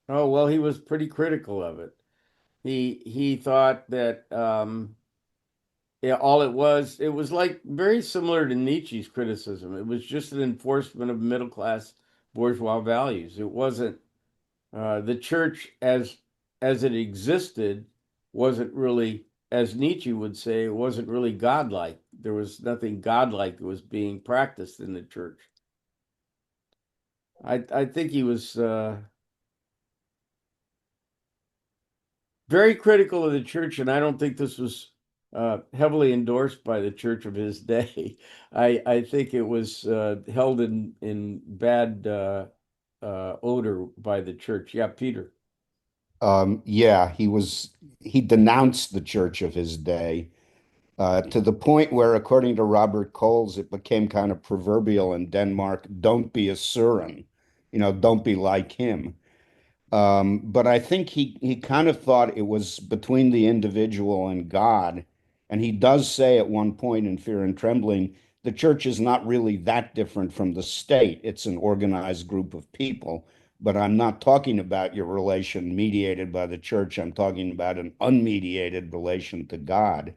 oh, well, he was pretty critical of it. He thought that yeah, all it was like very similar to Nietzsche's criticism. It was just an enforcement of middle class bourgeois values. It wasn't the church as it existed wasn't really, as Nietzsche would say, it wasn't really godlike. There was nothing godlike that was being practiced in the church. I think he was very critical of the church, and I don't think this was heavily endorsed by the church of his day. I think it was held in bad odor by the church. Yeah, Peter. Yeah, he denounced the church of his day to the point where, according to Robert Coles, it became kind of proverbial in Denmark, don't be a Søren, don't be like him. But I think he kind of thought it was between the individual and God. And he does say at one point in Fear and Trembling, the church is not really that different from the state. It's an organized group of people. But I'm not talking about your relation mediated by the church. I'm talking about an unmediated relation to God.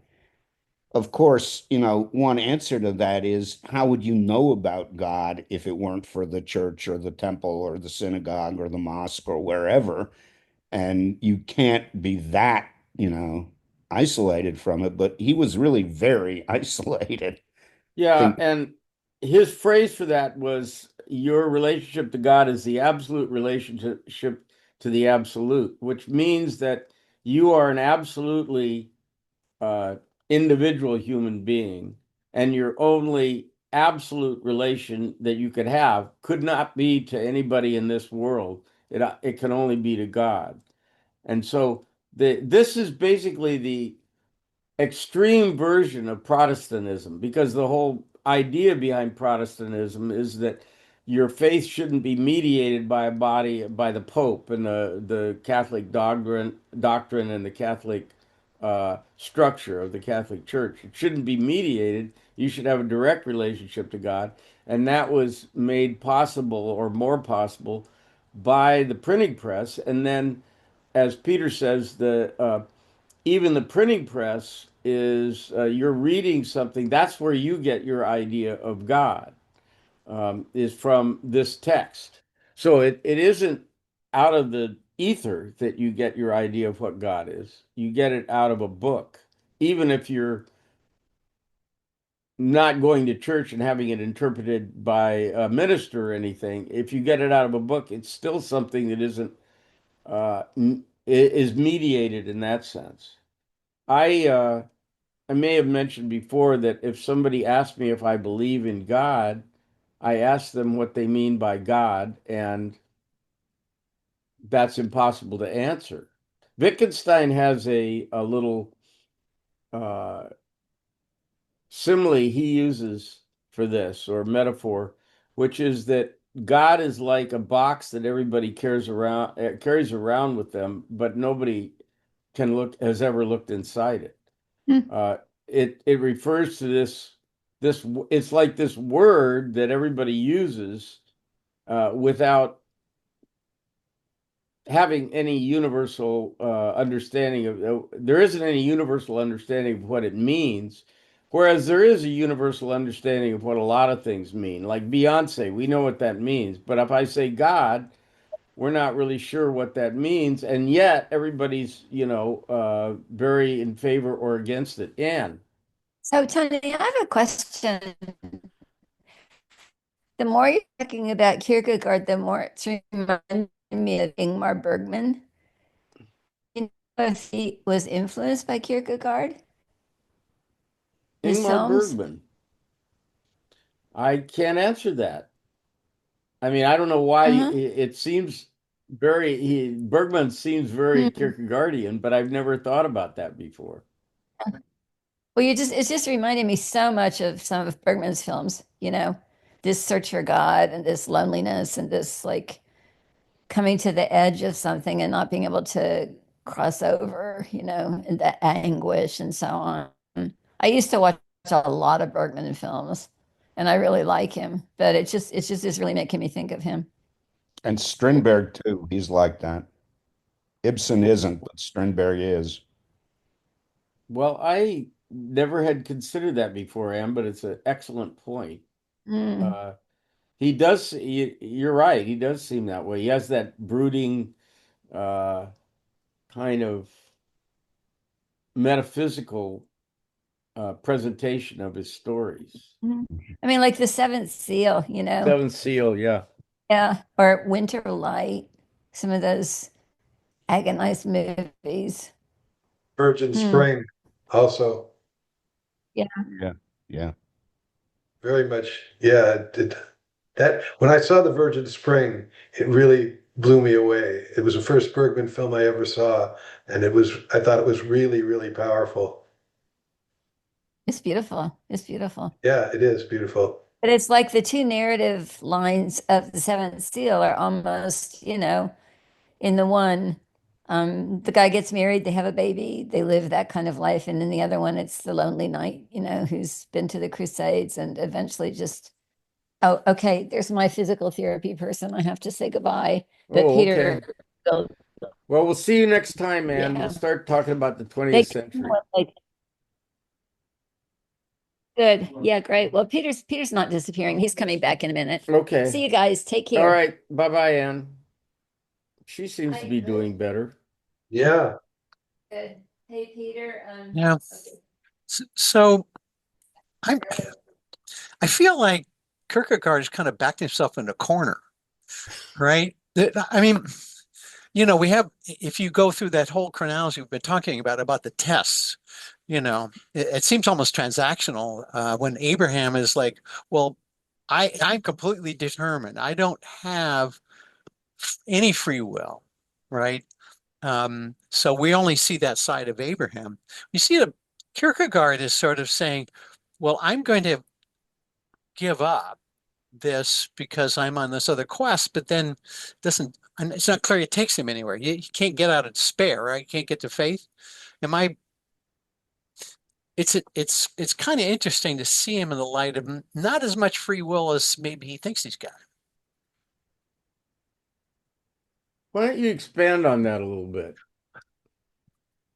Of course, one answer to that is how would you know about God if it weren't for the church or the temple or the synagogue or the mosque or wherever? And you can't be that, isolated from it. But he was really very isolated. I Yeah, think, and his phrase for that was your relationship to God is the absolute relationship to the absolute, which means that you are an absolutely uh, individual human being, and your only absolute relation that you could have could not be to anybody in this world. It can only be to God. And so this is basically the extreme version of Protestantism, because the whole idea behind Protestantism is that your faith shouldn't be mediated by a body, by the Pope and the Catholic doctrine and the Catholic structure of the Catholic Church. It shouldn't be mediated. You should have a direct relationship to God, and that was made possible or more possible by the printing press. And then, as Peter says, the even the printing press is you're reading something. That's where you get your idea of God, is from this text. So it isn't out of the ether that you get your idea of what God is. You get it out of a book, even if you're not going to church and having it interpreted by a minister or anything. If you get it out of a book, it's still something that isn't is mediated in that sense. I I may have mentioned before that if somebody asks me if I believe in God, I ask them what they mean by God, and that's impossible to answer. Wittgenstein has a little uh, simile he uses for this, or metaphor, which is that God is like a box that everybody carries around with them, but nobody has ever looked inside it. Hmm. Uh, it refers to this it's like this word that everybody uses without having any universal understanding of there isn't any universal understanding of what it means, whereas there is a universal understanding of what a lot of things mean. Like Beyonce, we know what that means, but if I say God, we're not really sure what that means, and yet everybody's very in favor or against it. And So, Tony, I have a question. The more you're talking about Kierkegaard, the more it's reminding me of Ingmar Bergman. You know if he was influenced by Kierkegaard, his Ingmar films? Bergman, I can't answer that. I mean, I don't know why Uh-huh. it seems Bergman seems very Hmm. Kierkegaardian, but I've never thought about that before. Well, it's just reminding me so much of some of Bergman's films, this search for God and this loneliness and this like coming to the edge of something and not being able to cross over, and the anguish and so on. I used to watch a lot of Bergman films and I really like him, but it's just is really making me think of him. And Strindberg too. He's like that. Ibsen isn't, but Strindberg is. Well, I never had considered that before, Anne, but it's an excellent point. Mm. Uh, you're right. He does seem that way. He has that brooding, uh, kind of metaphysical presentation of his stories. Mhm. I mean, like The Seventh Seal, Seventh Seal, yeah. yeah, or Winter Light, some of those agonized movies. Virgin Hmm. Spring also Yeah. Yeah. Yeah. very much. Yeah, that when I saw the Virgin Spring, it really blew me away. It was the first Bergman film I ever saw, and I thought it was really, really powerful. It's beautiful. It's beautiful. Yeah, it is beautiful. But it's like the two narrative lines of the Seventh Seal are almost, in the one, the guy gets married, they have a baby, they live that kind of life. And in the other one, it's the lonely knight, who's been to the Crusades and eventually just, oh, okay, there's my physical therapy person. I have to say goodbye. But Oh, Peter, okay. Well, we'll see you next time, man. We'll yeah, start talking about the 20th they century. like good. Yeah, great. Well, Peter's not disappearing. He's coming back in a minute. Okay. See you guys. Take All care. right. Bye-bye, Anne. She seems to Hi, be Chris. doing better. Yeah. Good. Hey, Peter. Yeah. Okay. So I I feel like Kierkegaard has kind of backed himself in a corner, right? I mean, we have, if you go through that whole chronology we've been talking about the tests, it seems almost transactional when Abraham is like, well, I'm completely determined. I don't have any free will, right? So we only see that side of Abraham. You see that Kierkegaard is sort of saying, well, I'm going to give up this because I'm on this other quest, but then doesn't, and it's not clear it takes him anywhere. You can't get out of despair, right? You can't get to faith. Am I? It's kind of interesting to see him in the light of not as much free will as maybe he thinks he's got. Why don't you expand on that a little bit?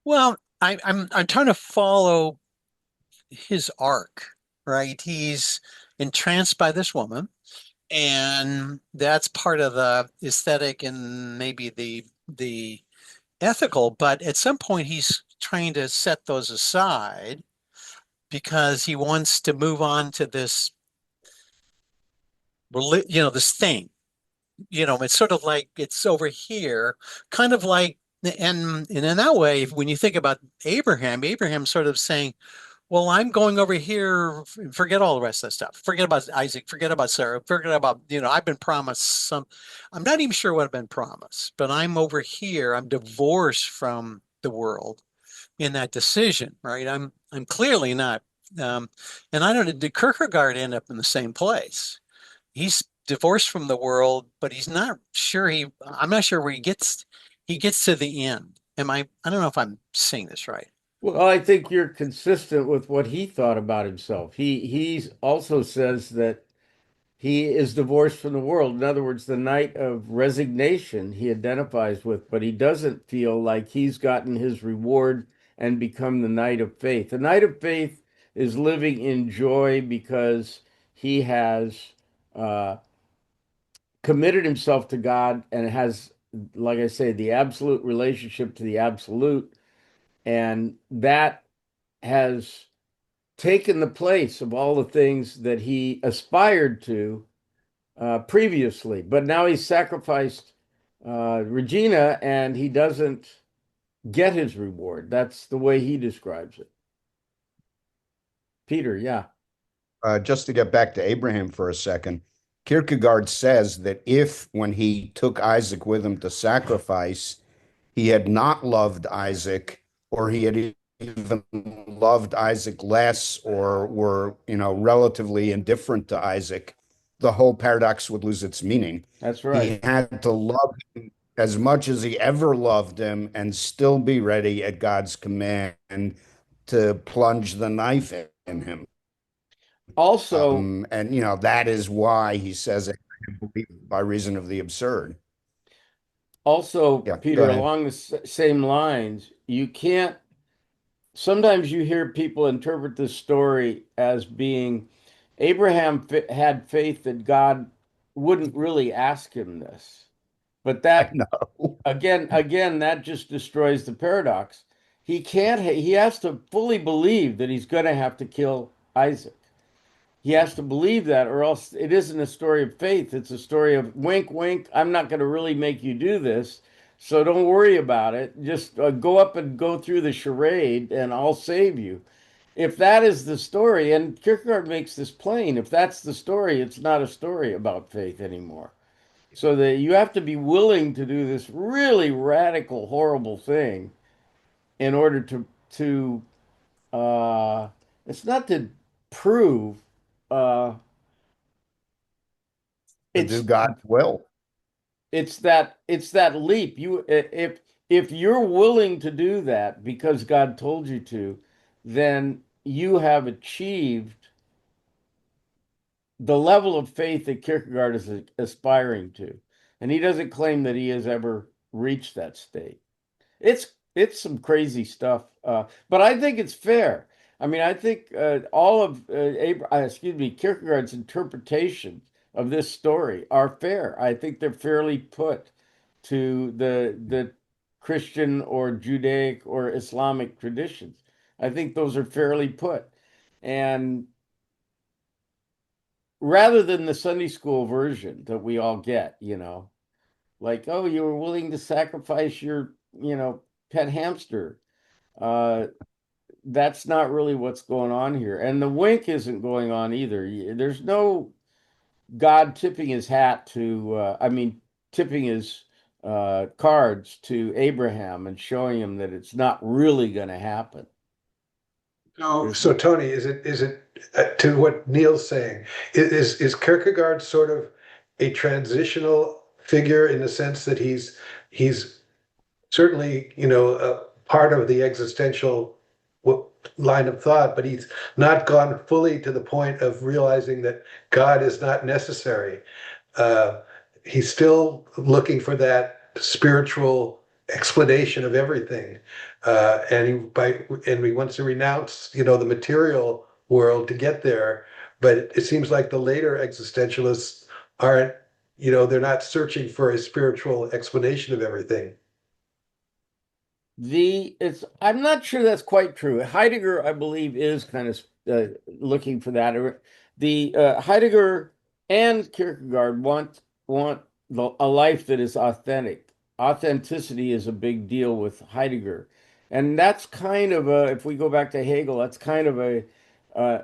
Well, I'm trying to follow his arc, right? He's entranced by this woman, and that's part of the aesthetic and maybe the ethical, but at some point he's trying to set those aside because he wants to move on to this, this thing. It's sort of like it's over here, kind of like, and in that way, when you think about Abraham's sort of saying, well, I'm going over here, forget all the rest of that stuff. Forget about Isaac, forget about Sarah, forget about, I've been promised I'm not even sure what I've been promised, but I'm over here, I'm divorced from the world in that decision, right? I'm clearly not. And I don't know, did Kierkegaard end up in the same place? He's divorced from the world, but he's not sure I'm not sure where he gets to the end. I don't know if I'm seeing this right. Well, I think you're consistent with what he thought about himself. He also says that he is divorced from the world. In other words, the night of resignation he identifies with, but he doesn't feel like he's gotten his reward and become the knight of faith. The knight of faith is living in joy because he has uh, committed himself to God and has, like I say, the absolute relationship to the absolute. And that has taken the place of all the things that he aspired to previously. But now he's sacrificed Regina and he doesn't get his reward. That's the way he describes it. Peter, yeah. Just to get back to Abraham for a second, Kierkegaard says that if, when he took Isaac with him to sacrifice, he had not loved Isaac, or he had even loved Isaac less, or were, relatively indifferent to Isaac, the whole paradox would lose its meaning. That's He right. had to love him as much as he ever loved him and still be ready at God's command to plunge the knife in him. Also, And that is why he says it by reason of the absurd. also, Yeah, go Peter, ahead. along the same lines, you can't, sometimes you hear people interpret this story as being Abraham had faith that God wouldn't really ask him this. But I that know. again, that just destroys the paradox. He has to fully believe that he's going to have to kill Isaac. He has to believe that, or else it isn't a story of faith. It's a story of wink, wink. I'm not going to really make you do this. So don't worry about it. Just go up and go through the charade, and I'll save you. If that is the story, and Kierkegaard makes this plain, if that's the story, it's not a story about faith anymore. So that you have to be willing to do this really radical, horrible thing in order to uh, it's not to prove uh, To do it's God's will. it's that leap. If you're willing to do that because God told you to, then you have achieved the level of faith that Kierkegaard is aspiring to. And he doesn't claim that he has ever reached that state. It's some crazy stuff, but I think it's fair. I mean, I think all of Kierkegaard's interpretations of this story are fair. I think they're fairly put to the Christian or Judaic or Islamic traditions. I think those are fairly put. And rather than the Sunday school version that we all get, like, oh, you were willing to sacrifice your, pet hamster. Uh, that's not really what's going on here. And the wink isn't going on either. There's no God tipping his hat to, tipping his cards to Abraham and showing him that it's not really going to happen. There's So Tony, is it to what Neil's saying? Is Kierkegaard sort of a transitional figure in the sense that he's certainly, a part of the existential line of thought, but he's not gone fully to the point of realizing that God is not necessary. Uh, he's still looking for that spiritual explanation of everything, and he wants to renounce, the material world to get there. But it seems like the later existentialists aren't, they're not searching for a spiritual explanation of everything. I'm not sure that's quite true. Heidegger, I believe, is kind of looking for that. The Heidegger and Kierkegaard want a life that is authentic. Authenticity is a big deal with Heidegger, and that's kind of if we go back to Hegel, that's kind of uh,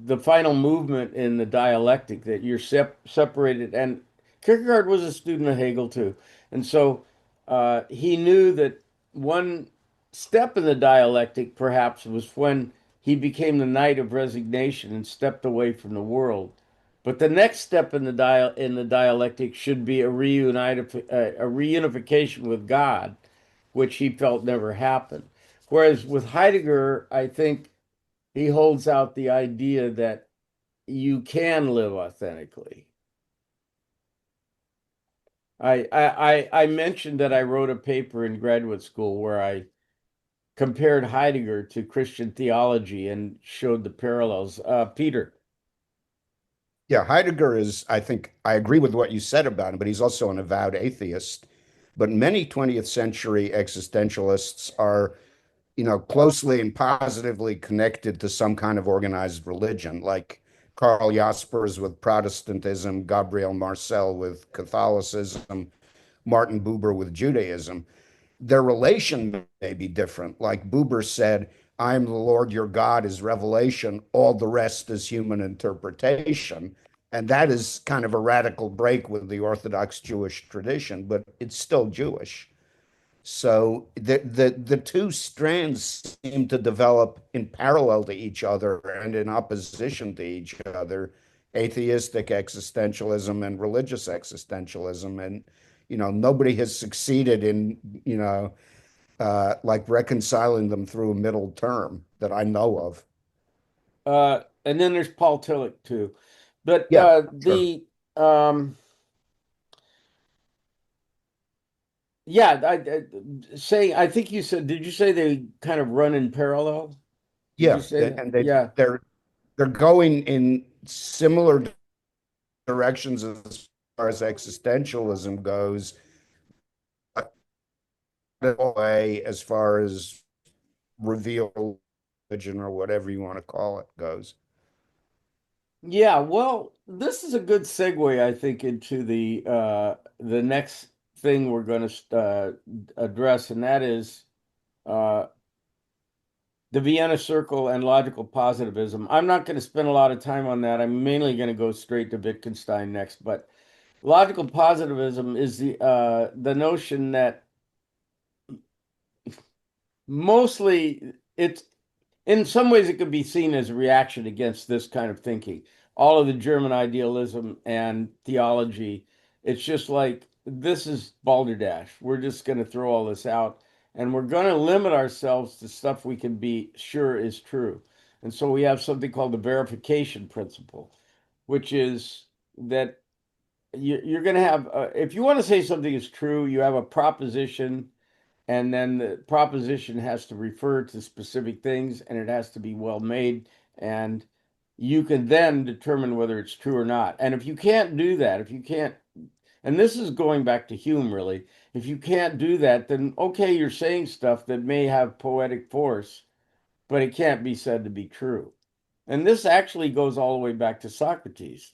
the final movement in the dialectic that you're separated. And Kierkegaard was a student of Hegel too, and so he knew that one step in the dialectic, perhaps, was when he became the knight of resignation and stepped away from the world. But the next step in the dialectic should be a reunification with God, which he felt never happened. Whereas with Heidegger, I think he holds out the idea that you can live authentically. I mentioned that I wrote a paper in graduate school where I compared Heidegger to Christian theology and showed the parallels. Peter. Yeah, Heidegger is, I think, I agree with what you said about him, but he's also an avowed atheist. But many 20th century existentialists are, closely and positively connected to some kind of organized religion, like Karl Jaspers with Protestantism, Gabriel Marcel with Catholicism, Martin Buber with Judaism. Their relation may be different. Like Buber said, I am the Lord your God is revelation, all the rest is human interpretation. And that is kind of a radical break with the Orthodox Jewish tradition, but it's still Jewish. So the two strands seem to develop in parallel to each other and in opposition to each other, atheistic existentialism and religious existentialism. And, nobody has succeeded in, like reconciling them through a middle term that I know of. And then there's Paul Tillich too. But Yeah, sure. the yeah, I think you said, did you say they kind of run in parallel? Did you Yeah, say that? and Yeah. they're going in similar directions as far as existentialism goes, way as far as reveal religion or whatever you want to call it goes. Yeah, well, this is a good segue, I think, into the next thing we're going to address, and that is uh, the Vienna Circle and logical positivism. I'm not going to spend a lot of time on that. I'm mainly going to go straight to Wittgenstein next, but logical positivism is the notion that mostly it's in some ways it could be seen as a reaction against this kind of thinking. All of the German idealism and theology, it's just like this is balderdash. We're just going to throw all this out and we're going to limit ourselves to stuff we can be sure is true. And so we have something called the verification principle, which is that you're going to have, if you want to say something is true, you have a proposition and then the proposition has to refer to specific things and it has to be well made and you can then determine whether it's true or not. And if you can't do that, if you can't, and this is going back to Hume really, if you can't do that, then okay, you're saying stuff that may have poetic force, but it can't be said to be true. And this actually goes all the way back to Socrates,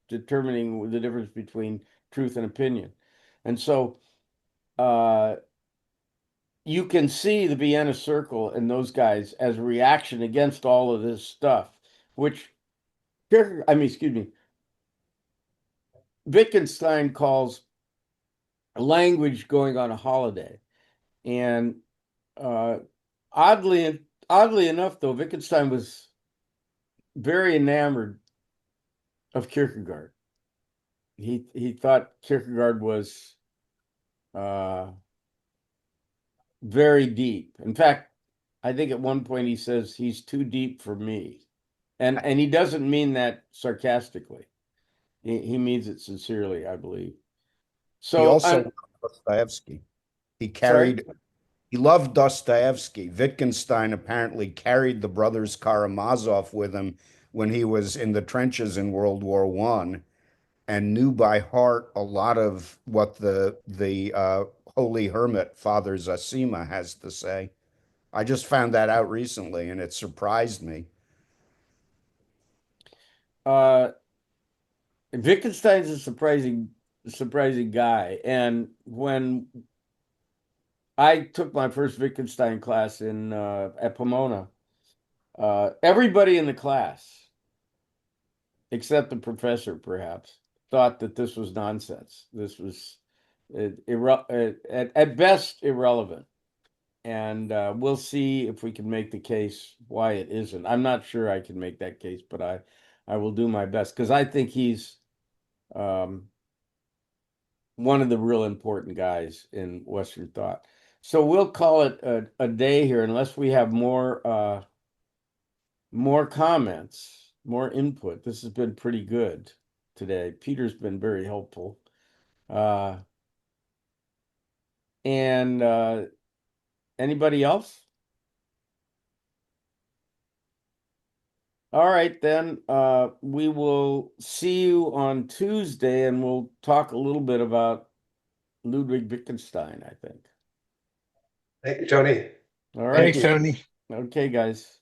determining the difference between truth and opinion. And so you can see the Vienna Circle and those guys as a reaction against all of this stuff, which, excuse me, Wittgenstein calls language going on a holiday. And uh, oddly enough, though, Wittgenstein was very enamored of Kierkegaard. He thought Kierkegaard was very deep. In fact, I think at one point he says he's too deep for me, and he doesn't mean that sarcastically. He means it sincerely, I believe. He So also I'm loved Dostoevsky. sorry. He loved Dostoevsky. Wittgenstein apparently carried the brothers Karamazov with him when he was in the trenches in World War One, and knew by heart a lot of what the holy hermit Father Zosima has to say. I just found that out recently, and it surprised me. Uh, Wittgenstein's a surprising guy, and when I took my first Wittgenstein class in at Pomona, everybody in the class, except the professor, perhaps, thought that this was nonsense. This was at best irrelevant, and we'll see if we can make the case why it isn't. I'm not sure I can make that case, but I will do my best because I think he's um, one of the real important guys in Western thought. So we'll call it a day here, unless we have more comments, more input. This has been pretty good today. Peter's been very helpful. Uh, and anybody else? All right, then we will see you on Tuesday, and we'll talk a little bit about Ludwig Wittgenstein, I think. Thank you, Tony. All Thank right. Thanks, you. Tony. Okay, guys.